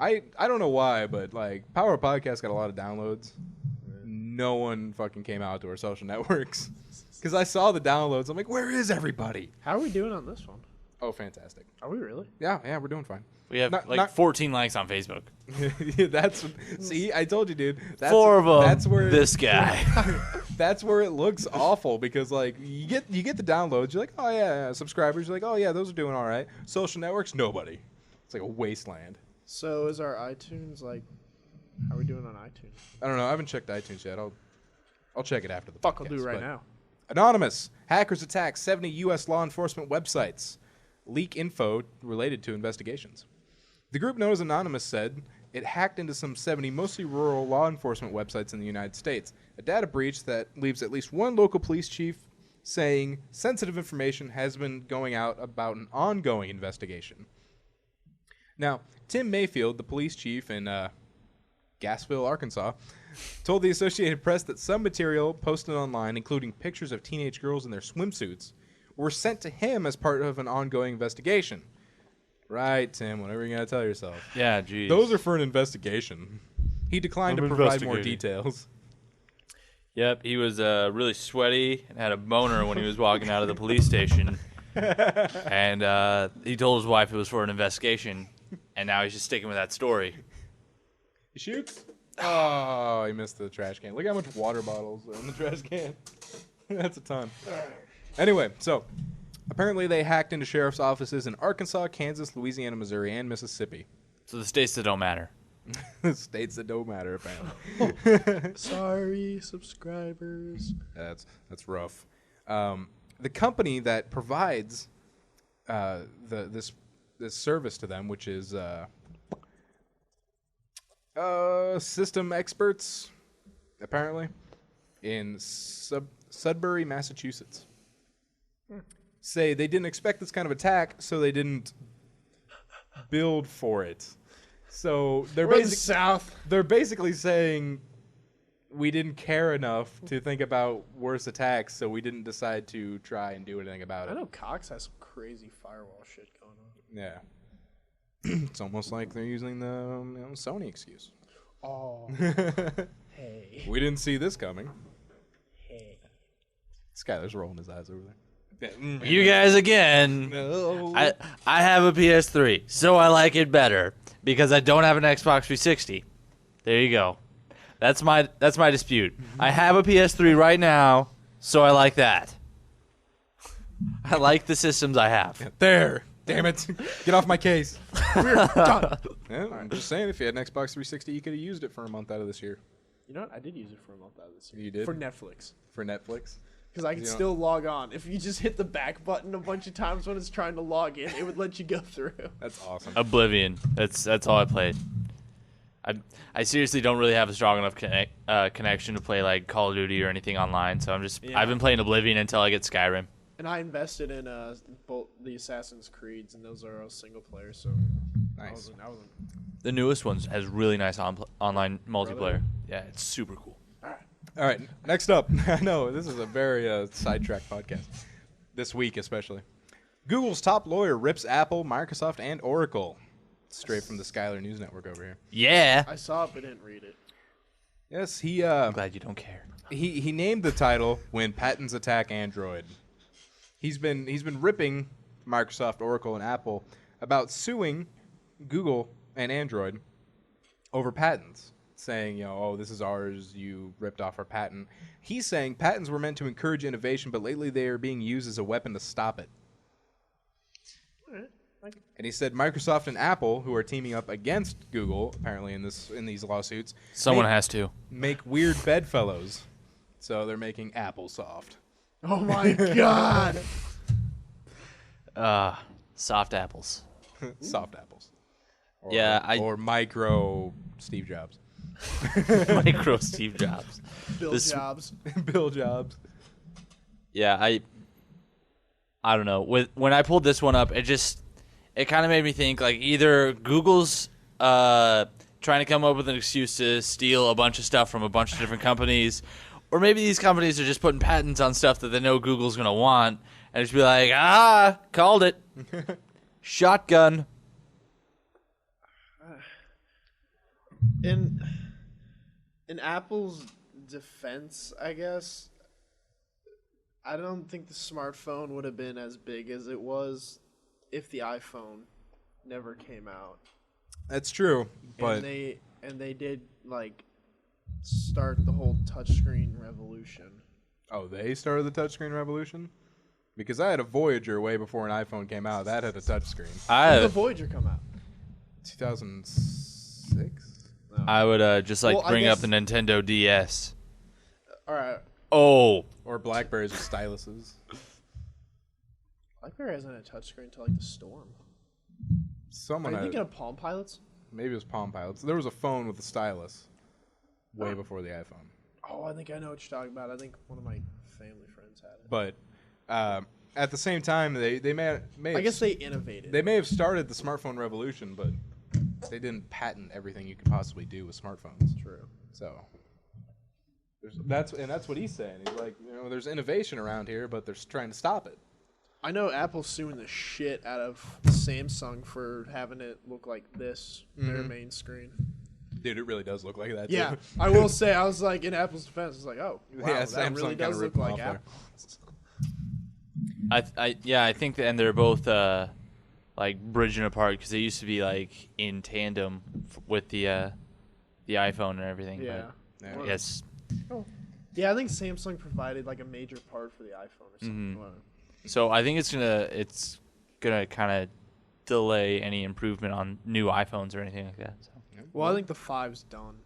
I don't know why, but like Power Up Podcast got a lot of downloads. No one fucking came out to our social networks because I saw the downloads. I'm like, where is everybody? How are we doing on this one? Oh, fantastic. Are we really? Yeah, we're doing fine. We have Not- like not- 14 likes on Facebook. Yeah, that's see, I told you, dude. That's, 4 of them. That's where This guy. that's where it looks awful because like you get the downloads. You're like, oh yeah, subscribers. You're like, oh yeah, those are doing all right. Social networks, nobody. It's like a wasteland. So is our iTunes like? How are we doing on iTunes? I don't know. I haven't checked iTunes yet. I'll check it after the Fuck, I'll podcast, do it right but- now. Anonymous. Hackers attack 70 U.S. law enforcement websites. Leak info related to investigations. The group known as Anonymous said it hacked into some 70 mostly rural law enforcement websites in the United States. A data breach that leaves at least one local police chief saying sensitive information has been going out about an ongoing investigation. Now, Tim Mayfield, the police chief in Gassville, Arkansas, told the Associated Press that some material posted online, including pictures of teenage girls in their swimsuits, were sent to him as part of an ongoing investigation. Right, Tim, whatever you gotta tell yourself. Yeah, geez. Those are for an investigation. He declined I'm to provide more investigating. details. Yep, he was really sweaty and had a boner when he was walking out of the police station. And he told his wife it was for an investigation, and now he's just sticking with that story. He shoots. Oh, he missed the trash can. Look how much water bottles are in the trash can. That's a ton. Anyway, so apparently they hacked into sheriff's offices in Arkansas, Kansas, Louisiana, Missouri, and Mississippi. So the states that don't matter. States that don't matter, apparently. Sorry, subscribers. That's rough. The company that provides this service to them, which is System Experts, apparently, in Sudbury, Massachusetts. Say they didn't expect this kind of attack, so they didn't build for it. So they're basically saying we didn't care enough to think about worse attacks, so we didn't decide to try and do anything about I it. know Cox has some crazy firewall shit going on. Yeah. It's almost like they're using the Sony excuse. Oh. Hey. We didn't see this coming. Hey. Skylar's rolling his eyes over there. You guys again. No. I have a PS3, so I like it better because I don't have an Xbox 360. There you go. That's my dispute. I have a PS3 right now, so I like that. I like the systems I have. There. Damn it. Get off my case. We're done. Yeah, I'm just saying, if you had an Xbox 360, you could have used it for a month out of this year. You know what? I did use it for a month out of this year. You did? For Netflix. For Netflix? Because I could still log on. If you just hit the back button a bunch of times when it's trying to log in, it would let you go through. That's awesome. Oblivion. That's all I played. I seriously don't really have a strong enough connection to play like Call of Duty or anything online, so I've been playing Oblivion until I get Skyrim. And I invested in both the Assassin's Creeds, and those are all single player, so Nice. I was The newest one has really nice online multiplayer. Yeah, it's super cool. All right, next up. I know, this is a very sidetracked podcast. This week, especially. Google's top lawyer rips Apple, Microsoft, and Oracle. Straight from the Skylar News Network over here. Yeah. I saw it but didn't read it. Yes, I'm glad you don't care. he named the title When Patents Attack Android. He's been ripping Microsoft, Oracle, and Apple about suing Google and Android over patents, saying, oh, this is ours, you ripped off our patent. He's saying patents were meant to encourage innovation, but lately they are being used as a weapon to stop it. And he said Microsoft and Apple, who are teaming up against Google, apparently in these lawsuits, Someone has to. make weird bedfellows. So they're making AppleSoft. Oh my god! Soft apples. Soft apples. Or, Yeah, or micro Steve Jobs. Micro Steve Jobs. Bill Jobs. Bill Jobs. Yeah, I don't know. When I pulled this one up, it kind of made me think like either Google's trying to come up with an excuse to steal a bunch of stuff from a bunch of different companies, or maybe these companies are just putting patents on stuff that they know Google's going to want, and just be like, called it. Shotgun. In Apple's defense, I guess, I don't think the smartphone would have been as big as it was if the iPhone never came out. That's true, but and they did like start the whole touchscreen revolution. oh, they started the touchscreen revolution? Because I had a Voyager way before an iPhone came out. That had a touchscreen. When did the Voyager come out? 2006? I would just like Well, I bring up guess- the Nintendo DS. All right, Oh, Or Blackberries with styluses. BlackBerry hasn't had a touchscreen until like the Storm. Someone Are you had, thinking of Palm Pilots? maybe it was Palm Pilots. There was a phone with a stylus way before the iPhone. Oh, I think I know what you're talking about. I think one of my family friends had it. But at the same time, they may I guess they innovated. they may have started the smartphone revolution, but they didn't patent everything you could possibly do with smartphones. True. So that's what he's saying. He's like, there's innovation around here, but they're trying to stop it. I know Apple's suing the shit out of Samsung for having it look like this, their main screen. Dude, it really does look like that. Yeah, too. I will say, I was like, in Apple's defense, I was like, oh, wow, Yeah, that Samsung really kinda does ripped look them like off Apple. I think that, and they're both like bridging apart because they used to be like in tandem with the iPhone and everything. Yeah. Yeah. But yes. Yeah, I think Samsung provided like a major part for the iPhone or something. So I think it's gonna kind of delay any improvement on new iPhones or anything like that. So. Well, I think the 5's done.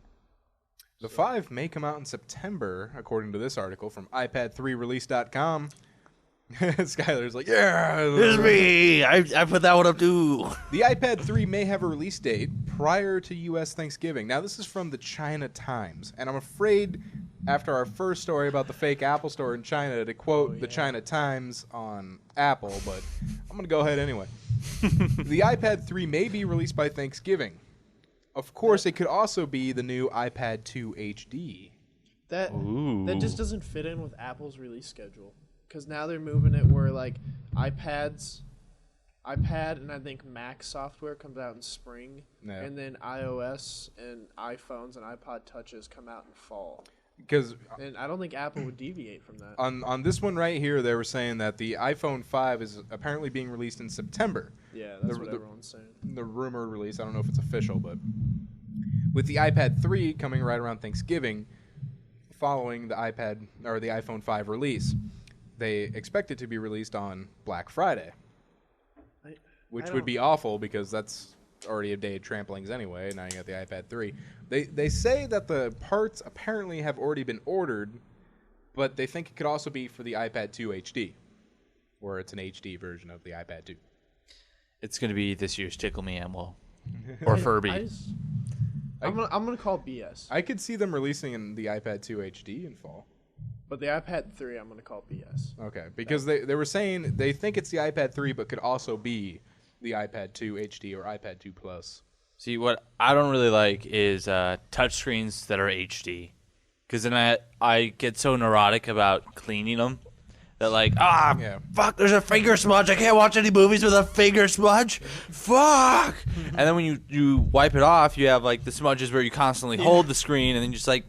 The 5 may come out in September, according to this article from iPad3release.com. Skylar's like, yeah. It's me. I put that one up too. The iPad 3 may have a release date prior to U.S. Thanksgiving. Now, this is from the China Times, and I'm afraid after our first story about the fake Apple store in China to quote the China Times on Apple, but I'm going to go ahead anyway. The iPad 3 may be released by Thanksgiving. Of course, it could also be the new iPad 2 HD. That just doesn't fit in with Apple's release schedule. Because now they're moving it where, like, iPad and I think Mac software comes out in spring. Yeah. And then iOS and iPhones and iPod Touches come out in fall. Because And I don't think Apple would deviate from that. on this one right here, they were saying that the iPhone 5 is apparently being released in September. Yeah, that's what the- everyone's saying. The rumored release. I don't know if it's official, but with the iPad 3 coming right around Thanksgiving, following the iPad or the iPhone 5 release, they expect it to be released on Black Friday, which would be awful because that's already a day of tramplings anyway. Now you got the iPad 3. They say that the parts apparently have already been ordered, but they think it could also be for the iPad 2 HD, where it's an HD version of the iPad 2. It's going to be this year's Tickle Me Elmo or Furby. I'm gonna call BS. I could see them releasing in the iPad 2 HD in fall. But the iPad 3, I'm gonna call BS. Okay, because they were saying they think it's the iPad 3, but could also be the iPad 2 HD or iPad 2 Plus. See, what I don't really like is touchscreens that are HD. Because then I get so neurotic about cleaning them that like, fuck, there's a finger smudge. I can't watch any movies with a finger smudge. Fuck. And then when you wipe it off, you have like the smudges where you constantly hold the screen and then just like,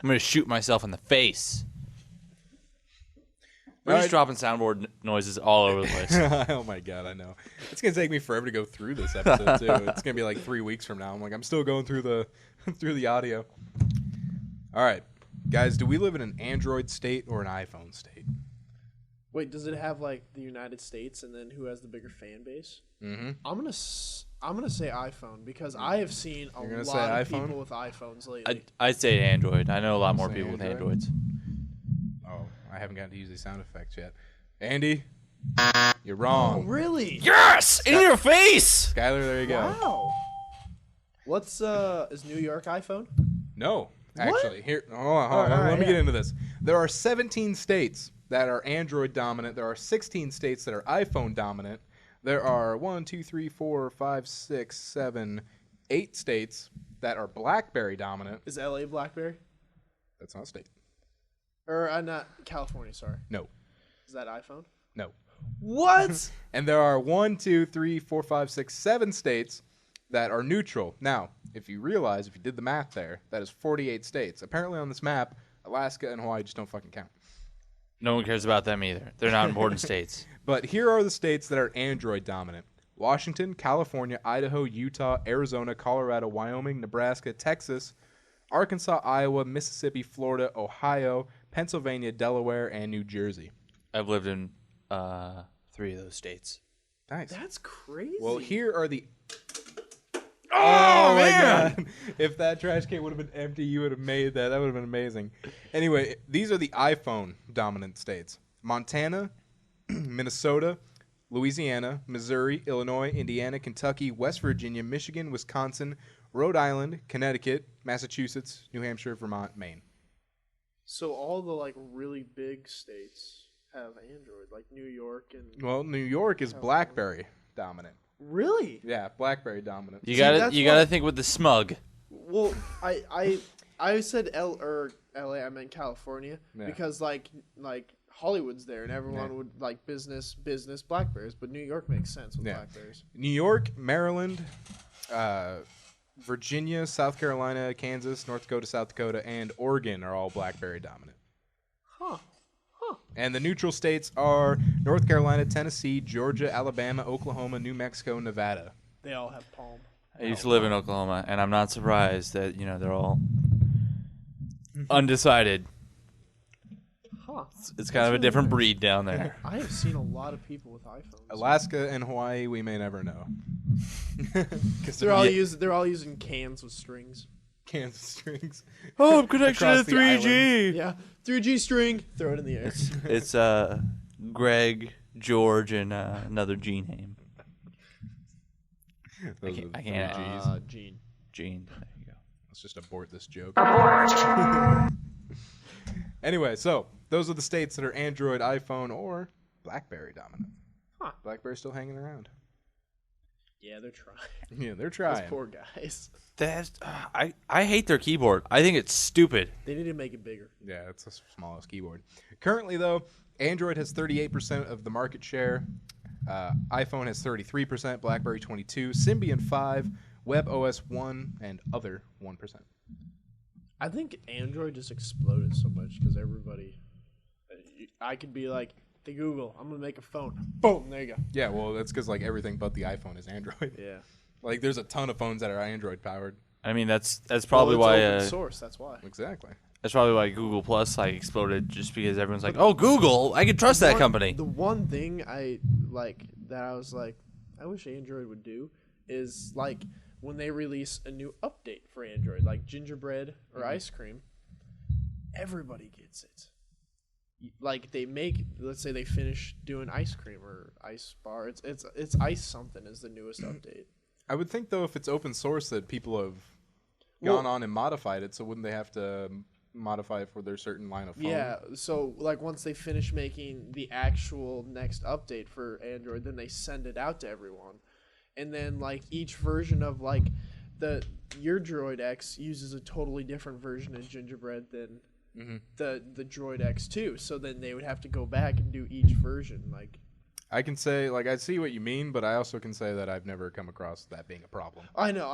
I'm going to shoot myself in the face. We're just dropping soundboard noises all over the place. Oh my god, I know. It's gonna take me forever to go through this episode too. It's gonna be like 3 weeks from now. I'm like, I'm still going through the through the audio. All right, guys, do we live in an Android state or an iPhone state? Wait, does it have like the United States and then who has the bigger fan base? Mm-hmm. I'm gonna say iPhone because I have seen a You're gonna lot of say iPhone? people with iPhones lately. I'd say Android. I know a lot more Say people with Android? Androids. Oh, I haven't gotten to use these sound effects yet. Andy, you're wrong. Really? Yes! In your face! Skylar, there you go. Wow. What's is New York iPhone? No, actually, here. Hold on. Let me get into this. There are 17 states that are Android dominant. There are 16 states that are iPhone dominant. There are 8 states that are BlackBerry dominant. Is LA BlackBerry? That's not a state. Or not California, sorry. No. Is that iPhone? No. What? And there are 7 states that are neutral. Now, if you did the math there, that is 48 states. Apparently on this map, Alaska and Hawaii just don't fucking count. No one cares about them either. They're not important states. But here are the states that are Android dominant: Washington, California, Idaho, Utah, Arizona, Colorado, Wyoming, Nebraska, Texas, Arkansas, Iowa, Mississippi, Florida, Ohio, Pennsylvania, Delaware, and New Jersey. I've lived in 3 of those states. Nice. That's crazy. Well, here are the... Oh, man! God. If that trash can would have been empty, you would have made that. That would have been amazing. Anyway, these are the iPhone dominant states: Montana, Minnesota, Louisiana, Missouri, Illinois, Indiana, Kentucky, West Virginia, Michigan, Wisconsin, Rhode Island, Connecticut, Massachusetts, New Hampshire, Vermont, Maine. So all the like really big states have Android, like New York and. Well, New York is BlackBerry dominant. Really? Yeah, BlackBerry dominant. You gotta think with the smug. Well, I said LA, I meant California because like Hollywood's there and everyone would like business Blackberries, but New York makes sense with Blackberries. New York, Maryland, Virginia, South Carolina, Kansas, North Dakota, South Dakota, and Oregon are all BlackBerry dominant. Huh. And the neutral states are North Carolina, Tennessee, Georgia, Alabama, Oklahoma, New Mexico, Nevada. They all have Palm. I used to live in Oklahoma, and I'm not surprised that they're all undecided. Huh. It's kind of a different breed down there. I have seen a lot of people with iPhones. Alaska and Hawaii, we may never know. They're all using cans with strings. Kansas strings. Oh, I'm connected Across to the 3G. Yeah, 3G string. Throw it in the air. It's Greg, George, and another G name. I can't. Gene. Gene. There you go. Let's just abort this joke. Anyway, so those are the states that are Android, iPhone, or BlackBerry dominant. Huh. BlackBerry's still hanging around. Yeah, they're trying. Yeah, they're Those trying. poor guys. I hate their keyboard. I think it's stupid. They need to make it bigger. Yeah, it's the smallest keyboard. Currently, though, Android has 38% of the market share. iPhone has 33%, BlackBerry 22%, Symbian 5%, WebOS 1%, and other 1%. I think Android just exploded so much because everybody. I could be like, the Google, I'm gonna make a phone. Boom, there you go. Yeah, well, that's because like everything but the iPhone is Android. Yeah. Like, there's a ton of phones that are Android powered. I mean, that's probably Well, why. it's open source. That's why. Exactly. That's probably why Google Plus exploded, just because everyone's like, "Oh, Google, I can trust that company." The one thing I like that I was like, I wish Android would do is like when they release a new update for Android, like gingerbread or ice cream, everybody gets it. Like they make, let's say they finish doing ice cream or ice bar. It's ice something is the newest update. I would think though, if it's open source, that people have Well- gone on and modified it. So wouldn't they have to modify it for their certain line of phone? Yeah, so like once they finish making the actual next update for Android, then they send it out to everyone. And then like each version of like your Droid X uses a totally different version of Gingerbread than the Droid X2. So then they would have to go back and do each version. Like I can say, like, I see what you mean, but I also can say that I've never come across that being a problem. I know.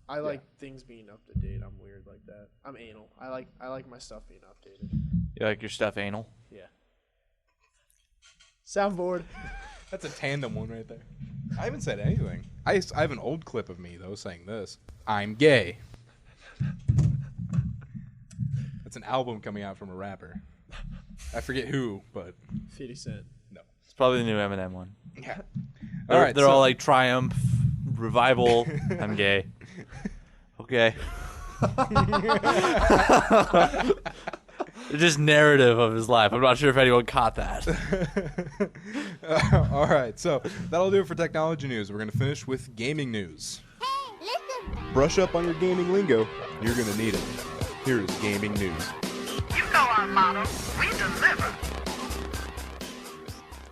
I like things being up to date. I'm weird like that. I'm anal. I like my stuff being updated. You like your stuff anal? Yeah. Soundboard. That's a tandem one right there. I haven't said anything. I have an old clip of me, though, saying this. I'm gay. That's an album coming out from a rapper. I forget who, but 50 Cent. no. It's probably the new Eminem one. Yeah. They're all like Triumph, Revival. I'm gay. Okay. Just narrative of his life. I'm not sure if anyone caught that. All right, so that'll do it for technology news. We're going to finish with gaming news. Brush up on your gaming lingo. You're going to need it. Here's gaming news. You know our motto. We deliver.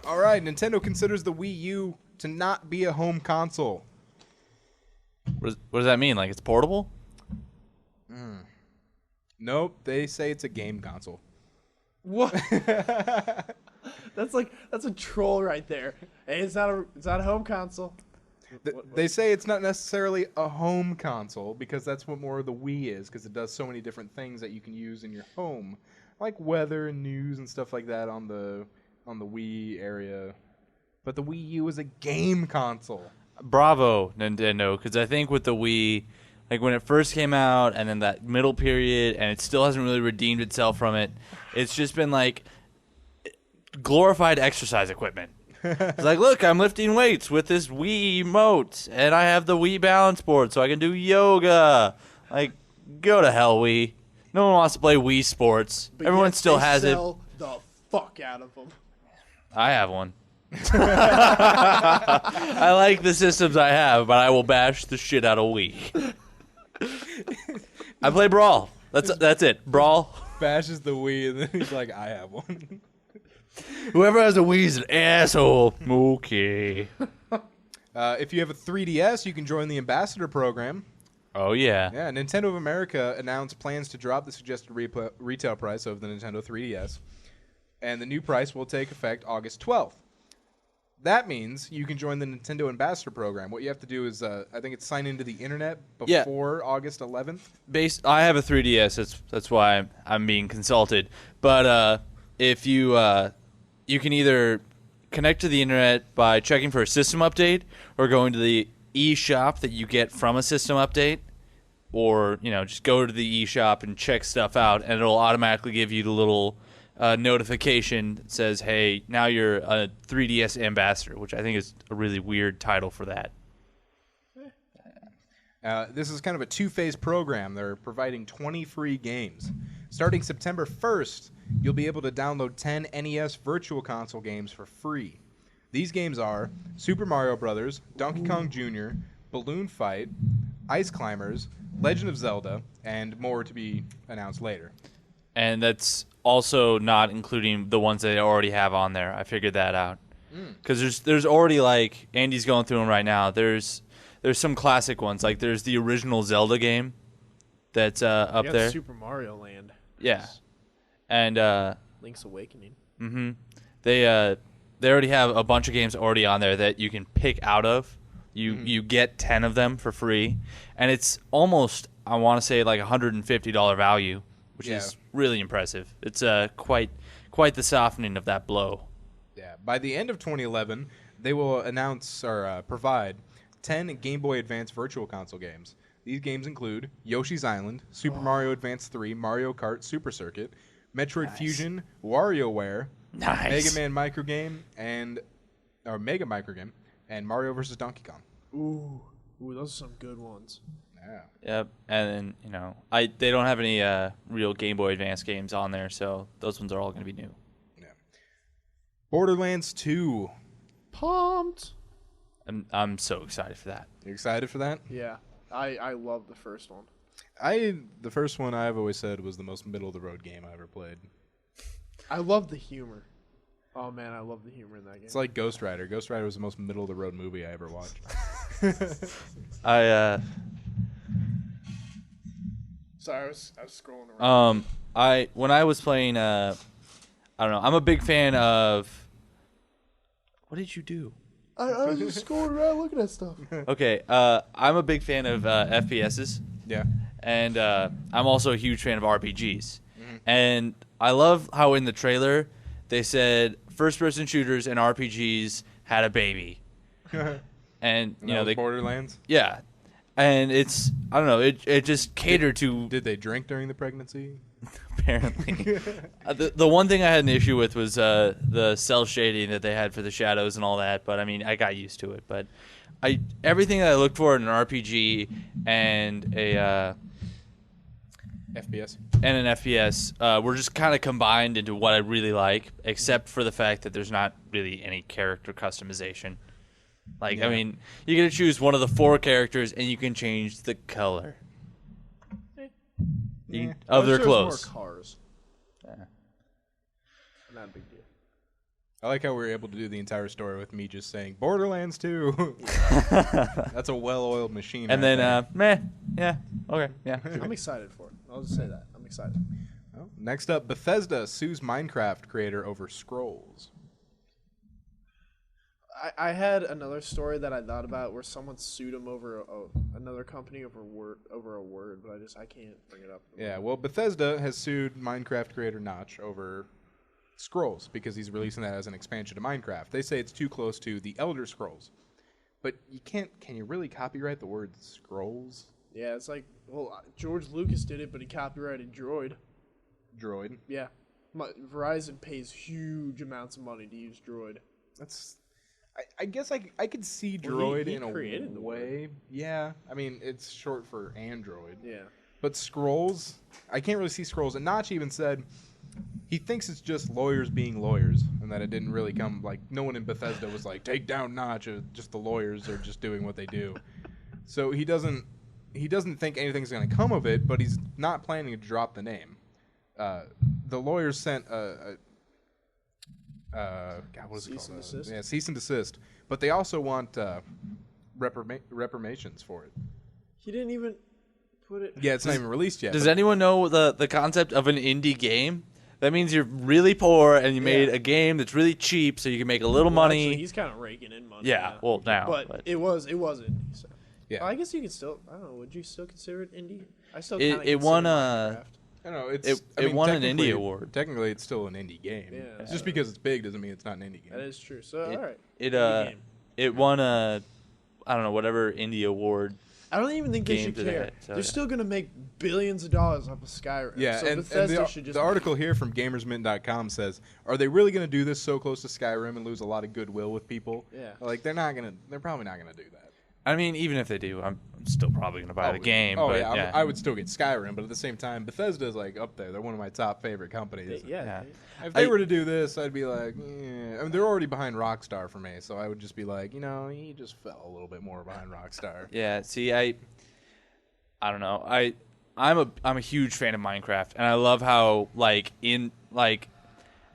All right, Nintendo considers the Wii U to not be a home console. What does that mean? Like it's portable? Nope, they say it's a game console. What? That's a troll right there. Hey, it's not a home console. They say it's not necessarily a home console because that's what more of the Wii is, because it does so many different things that you can use in your home, like weather and news and stuff like that on the Wii area. But the Wii U is a game console. Bravo, Nintendo, because I think with the Wii, like when it first came out and then that middle period, and it still hasn't really redeemed itself from it, it's just been like glorified exercise equipment. It's like, look, I'm lifting weights with this Wii emote, and I have the Wii balance board so I can do yoga. Like, go to hell, Wii. No one wants to play Wii Sports. But Everyone yet still they has it. sell the fuck out of them. I have one. I like the systems I have, but I will bash the shit out of Wii. I play Brawl. That's it. Brawl. Bashes the Wii, and then he's like, I have one. Whoever has a Wii is an asshole. Okay. If you have a 3DS, you can join the Ambassador program. Oh, yeah. Yeah, Nintendo of America announced plans to drop the suggested retail price of the Nintendo 3DS, and the new price will take effect August 12th. That means you can join the Nintendo Ambassador program. What you have to do is, I think it's sign into the internet before August 11th. I have a 3DS. That's why I'm being consulted. But if you can either connect to the internet by checking for a system update or going to the eShop that you get from a system update, or just go to the eShop and check stuff out, and it'll automatically give you the little notification that says, hey, now you're a 3DS ambassador, which I think is a really weird title for that. This is kind of a two-phase program. They're providing 20 free games. Starting September 1st, you'll be able to download 10 NES Virtual Console games for free. These games are Super Mario Bros., Donkey Kong Jr., Balloon Fight, Ice Climbers, Legend of Zelda, and more to be announced later. And that's also not including the ones that they already have on there. I figured that out. Because there's already, like, Andy's going through them right now. There's some classic ones. Like, there's the original Zelda game that's up You got there. Super Mario Land. Yeah. And Link's Awakening. they already have a bunch of games already on there that you can pick out of. You get 10 of them for free. And it's almost, I want to say, like $150 value, which is really impressive. It's quite the softening of that blow. Yeah. By the end of 2011, they will announce or provide 10 Game Boy Advance Virtual Console games. These games include Yoshi's Island, Super Mario Advance 3, Mario Kart Super Circuit, Metroid Fusion, WarioWare, Nice. Mega Man Microgame, and Mario vs. Donkey Kong. Ooh, those are some good ones. Yeah. Yep. And then, they don't have any real Game Boy Advance games on there, so those ones are all going to be new. Yeah. Borderlands 2. Pumped. I'm so excited for that. You excited for that? Yeah, I love the first one. The first one I've always said was the most middle of the road game I ever played. I love the humor. Oh man, I love the humor in that game. It's like Ghost Rider. Ghost Rider was the most middle of the road movie I ever watched. Sorry, I was scrolling around. When I was playing, I don't know. I'm a big fan of. What did you do? I was just scrolling around looking at stuff. Okay, I'm a big fan of FPSs. Yeah. And I'm also a huge fan of RPGs. And I love how in the trailer they said first-person shooters and RPGs had a baby. And they Borderlands. Yeah, and it's I don't know. It just catered to. Did they drink during the pregnancy? Apparently, the one thing I had an issue with was the cell shading that they had for the shadows and all that. But I mean, I got used to it. But everything that I looked for in an RPG and a FPS. And an FPS were just kind of combined into what I really like, except for the fact that there's not really any character customization. Like, I mean, you get to choose one of the 4 characters, and you can change the color of their clothes. More cars. Not a big deal. I like how we were able to do the entire story with me just saying Borderlands 2. That's a well-oiled machine. And right then, yeah, okay, yeah. I'm excited for it. I'll just say that. I'm excited. well, next up, Bethesda sues Minecraft creator over scrolls. I had another story that I thought about where someone sued him over another company over a word, but I can't bring it up. Yeah, well, Bethesda has sued Minecraft creator Notch over Scrolls because he's releasing that as an expansion to Minecraft. They say it's too close to the Elder Scrolls. But you can't, can you really copyright the word scrolls? Yeah, it's like, well, George Lucas did it, but he copyrighted Droid. Droid. Yeah. Verizon pays huge amounts of money to use Droid. That's, I guess I could see Well, Droid he in a created the way. Yeah, I mean, it's short for Android. Yeah. But Scrolls, I can't really see Scrolls. And Notch even said he thinks it's just lawyers being lawyers, and that it didn't really come, like, no one in Bethesda was like, take down Notch, just the lawyers are just doing what they do. So he doesn't think anything's going to come of it, but he's not planning to drop the name. The lawyers sent what is it called? Cease and desist? Yeah, cease and desist. But they also want reprimations for it. He didn't even put it. Yeah, it's not even released yet. Does but- anyone know the concept of an indie game? That means you're really poor and you made a game that's really cheap, so you can make a little money. Actually, he's kind of raking in money. Yeah, well, now, But it was indie. So. Yeah. Well, I guess you could still. I don't know. Would you still consider it indie? I still. It kinda won consider a- Minecraft. I don't know. It won an technically- indie award. Technically, it's still an indie game. Yeah. Just because it's big doesn't mean it's not an indie game. That is true. So all right. It Indie game. it won a I don't know whatever indie award. I don't even think they game should today, care. so, They're yeah. still gonna make billions of dollars off of Skyrim. Yeah, so and Bethesda should just the article here from Gamersmint.com says, are they really going to do this so close to Skyrim and lose a lot of goodwill with people? Yeah. Like, they're probably not going to do that. I mean, even if they do, I'm still probably gonna buy the game. Oh but, yeah, I would still get Skyrim, but at the same time, Bethesda's like up there. They're one of my top favorite companies. Yeah. If they were to do this, I'd be like, I mean, they're already behind Rockstar for me, so I would just be like, he just fell a little bit more behind Rockstar. Yeah. See, I don't know. I'm a huge fan of Minecraft, and I love how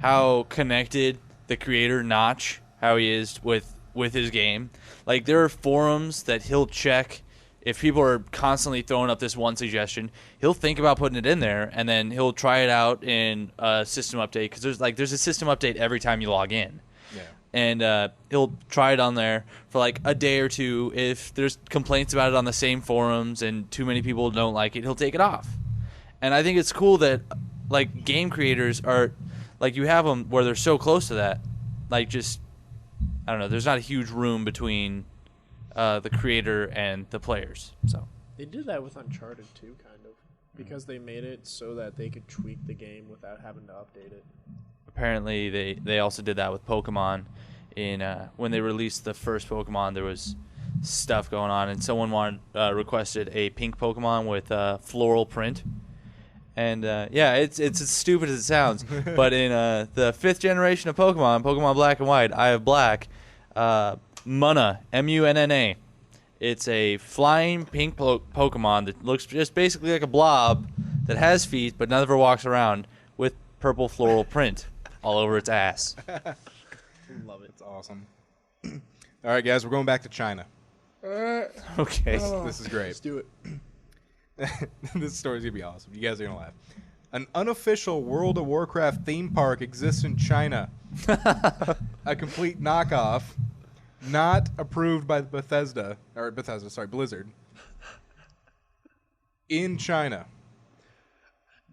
how connected the creator Notch, how he is with his game. Like, there are forums that he'll check. If people are constantly throwing up this one suggestion, he'll think about putting it in there, and then he'll try it out in a system update, because there's a system update every time you log in. Yeah. And he'll try it on there for like a day or two. If there's complaints about it on the same forums and too many people don't like it, he'll take it off. And I think it's cool that like game creators are like, you have them where they're so close to that. Like, just, I don't know, there's not a huge room between the creator and the players. So They did that with Uncharted too, kind of, because they made it so that they could tweak the game without having to update it. apparently they also did that with Pokemon. In when they released the first Pokemon, there was stuff going on, and someone requested a pink Pokemon with floral print. And yeah, it's as stupid as it sounds. But in the 5th generation of Pokemon Black and White, Eye of Black, Munna, Munna. It's a flying pink Pokemon that looks just basically like a blob that has feet but never walks around, with purple floral print all over its ass. Love it. It's awesome. All right, guys, we're going back to China. Okay. This is great. Let's do it. This story's going to be awesome. You guys are going to laugh. An unofficial World of Warcraft theme park exists in China. A complete knockoff. Not approved by Blizzard. In China.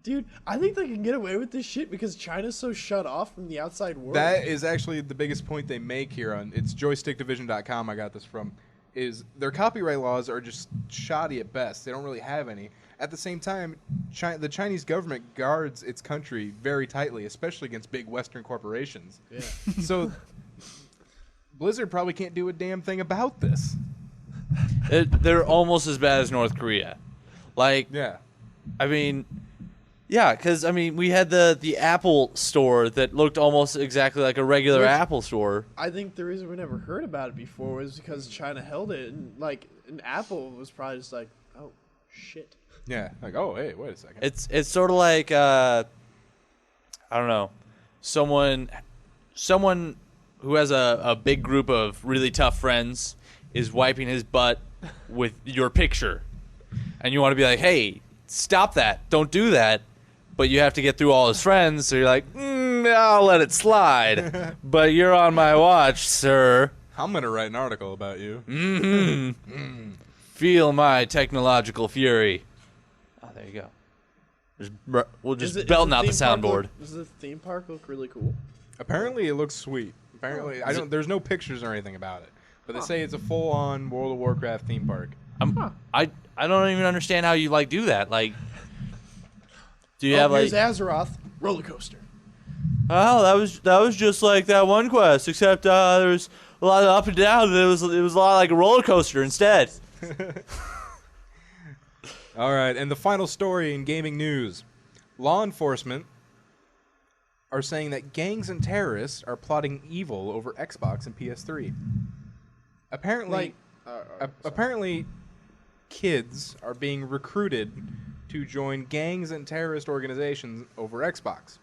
Dude, I think they can get away with this shit because China's so shut off from the outside world. That is actually the biggest point they make here on it's joystickdivision.com I got this from, is their copyright laws are just shoddy at best. They don't really have any. At the same time, the Chinese government guards its country very tightly, especially against big Western corporations. Yeah. So Blizzard probably can't do a damn thing about this. They're almost as bad as North Korea. Like, Yeah. I mean, yeah, because, I mean, we had the Apple store that looked almost exactly like a regular Which- Apple store. I think the reason we never heard about it before was because China held it, and Apple was probably just like, oh, shit. Yeah. Like, oh, hey, wait a second. It's sort of like, I don't know, someone who has a big group of really tough friends is wiping his butt with your picture. And you want to be like, hey, stop that. Don't do that. But you have to get through all his friends, so you're like, I'll let it slide. But you're on my watch, sir. I'm going to write an article about you. Feel my technological fury. Oh, there you go. We'll just belting out the soundboard. Does the theme park look really cool? Apparently, it looks sweet. Apparently, there's no pictures or anything about it. But they say it's a full-on World of Warcraft theme park. I don't even understand how you do that. Like, do you have here's Azeroth roller coaster. Oh, that was just like that one quest, except there was a lot of up and down, and it was a lot like a roller coaster instead. All right, and the final story in gaming news. Law enforcement are saying that gangs and terrorists are plotting evil over Xbox and PS3. Apparently, apparently, kids are being recruited to join gangs and terrorist organizations over Xbox.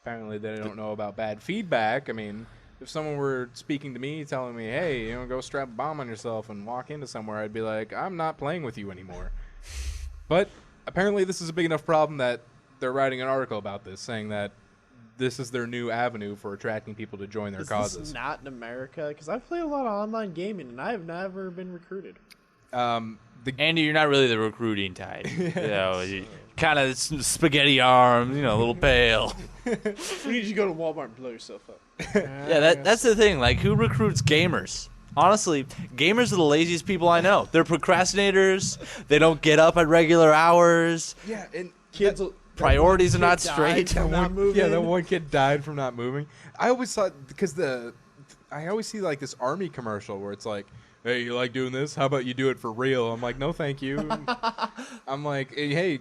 Apparently, they don't know about bad feedback. I mean, if someone were speaking to me, telling me, hey, go strap a bomb on yourself and walk into somewhere, I'd be like, I'm not playing with you anymore. But apparently, this is a big enough problem that they're writing an article about this, saying that this is their new avenue for attracting people to join their causes. This not in America? Because I play a lot of online gaming, and I have never been recruited. Andy, you're not really the recruiting type. Kind of spaghetti arms, a little pale. We need you to go to Walmart and blow yourself up. Yeah, that's the thing. Like, who recruits gamers? Honestly, gamers are the laziest people I know. They're procrastinators. They don't get up at regular hours. Yeah, and Kids, priorities are not straight. Not moving. Yeah, that one kid died from not moving. I always thought, because I always see like this army commercial where it's like, hey, you like doing this? How about you do it for real? I'm like, no, thank you. I'm like, hey,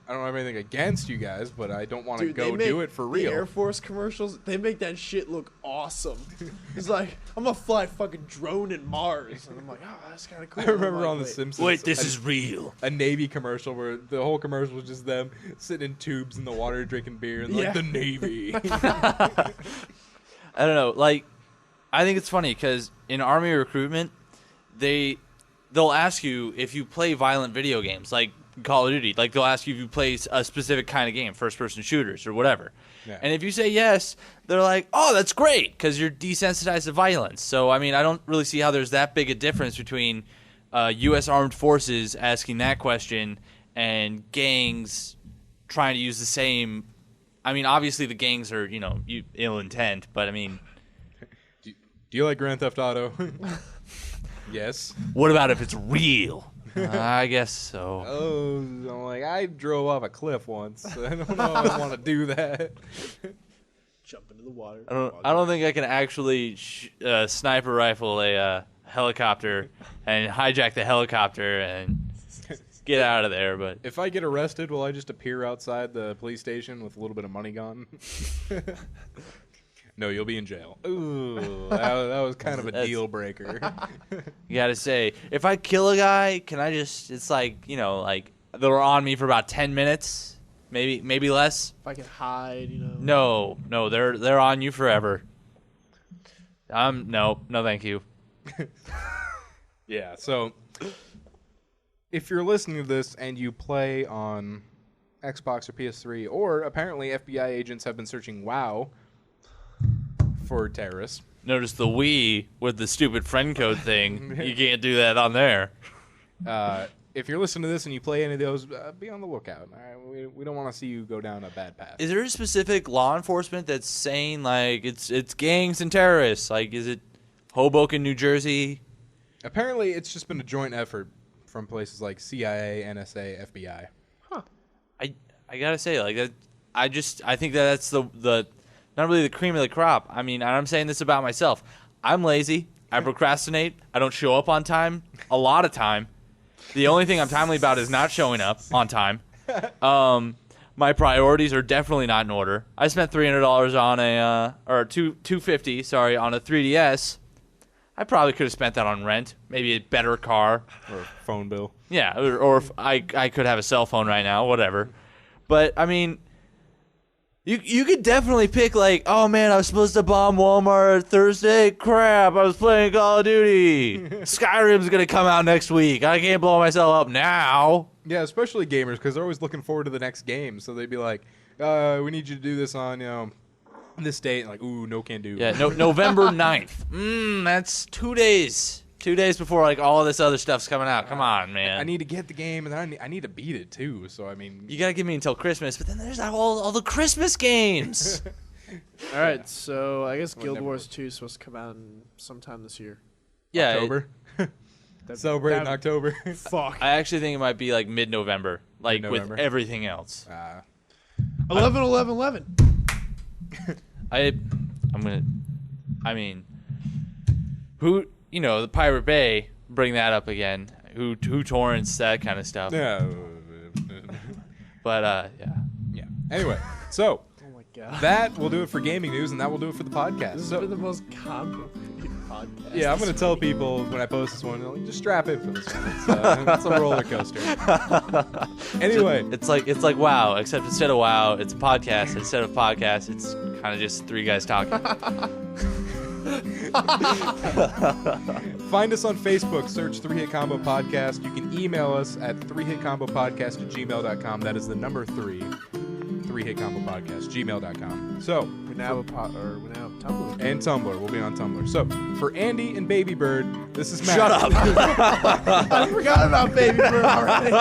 I don't have anything against you guys, but I don't want to go do it for real. The Air Force commercials, they make that shit look awesome. It's like, I'm gonna fly a fucking drone in Mars. And I'm like, oh, that's kind of cool. I remember on The Simpsons. Wait, this is real. A Navy commercial where the whole commercial was just them sitting in tubes in the water drinking beer and like the Navy. I don't know. Like, I think it's funny because in Army recruitment, they'll ask you if you play violent video games, like Call of Duty. Like, they'll ask you if you play a specific kind of game, first-person shooters or whatever. Yeah. And if you say yes, they're like, oh, that's great, because you're desensitized to violence. So, I mean, I don't really see how there's that big a difference between U.S. Armed Forces asking that question and gangs trying to use the same. I mean, obviously the gangs are, ill intent, but I mean. Do you like Grand Theft Auto? Yes. What about if it's real? I guess so. Oh, I'm like, I drove off a cliff once. I don't know if I want to do that. Jump into the water. I don't think I can actually sniper rifle a helicopter and hijack the helicopter and get out of there. But if I get arrested, will I just appear outside the police station with a little bit of money gone? No, you'll be in jail. Ooh, that was kind of a deal breaker. You gotta say, if I kill a guy, can I just? It's like they're on me for about 10 minutes, maybe less. If I can hide, No, they're on you forever. No, thank you. Yeah. So, if you're listening to this and you play on Xbox or PS3, or apparently FBI agents have been searching WoW for terrorists. Notice the Wii with the stupid friend code thing. You can't do that on there. If you're listening to this and you play any of those, be on the lookout. All right? We don't want to see you go down a bad path. Is there a specific law enforcement that's saying like it's gangs and terrorists? Like, is it Hoboken, New Jersey? Apparently, it's just been a joint effort from places like CIA, NSA, FBI. Huh. I gotta say, like that. I think that's the not really the cream of the crop. I mean, and I'm saying this about myself. I'm lazy. I procrastinate. I don't show up on time a lot of time. The only thing I'm timely about is not showing up on time. My priorities are definitely not in order. I spent $300 on $250 on a 3DS. I probably could have spent that on rent, maybe a better car or a phone bill. Yeah, or if I could have a cell phone right now, whatever. But I mean, you could definitely pick like, oh man, I was supposed to bomb Walmart Thursday. Crap, I was playing Call of Duty. Skyrim's gonna come out next week. I can't blow myself up now. Yeah, especially gamers, because they're always looking forward to the next game. So they'd be like, we need you to do this on this date. And like, ooh, no can do. Yeah, November 9th. That's 2 days. 2 days before like all this other stuff's coming out. Come on, man. I need to get the game, and I need to beat it too. So I mean, you gotta give me until Christmas, but then there's all the Christmas games. All right, so I guess Guild Wars 2 is supposed to come out sometime this year. Yeah, October. Celebrate in October. Fuck. I actually think it might be like mid-November, like with everything else. 11/11/11. The Pirate Bay, bring that up again. Who torrents that kind of stuff? Yeah. But yeah. Anyway, so oh my god, that will do it for gaming news, and that will do it for the podcast. This has been the most complicated podcast. Yeah, I'm gonna tell people when I post this one, like, just strap in for this one. It's a roller coaster. Anyway, it's like WoW, except instead of WoW, it's a podcast. Instead of podcast, it's kind of just three guys talking. Find us on Facebook, search 3 Hit Combo Podcast. You can email us at 3hitcombopodcast@gmail.com. That is the number 3 Hit Combo Podcast, gmail.com. So we're now Tumblr. And Tumblr. We'll be on Tumblr. So for Andy and Baby Bird, this is Matt. Shut up. I forgot about Baby Bird already.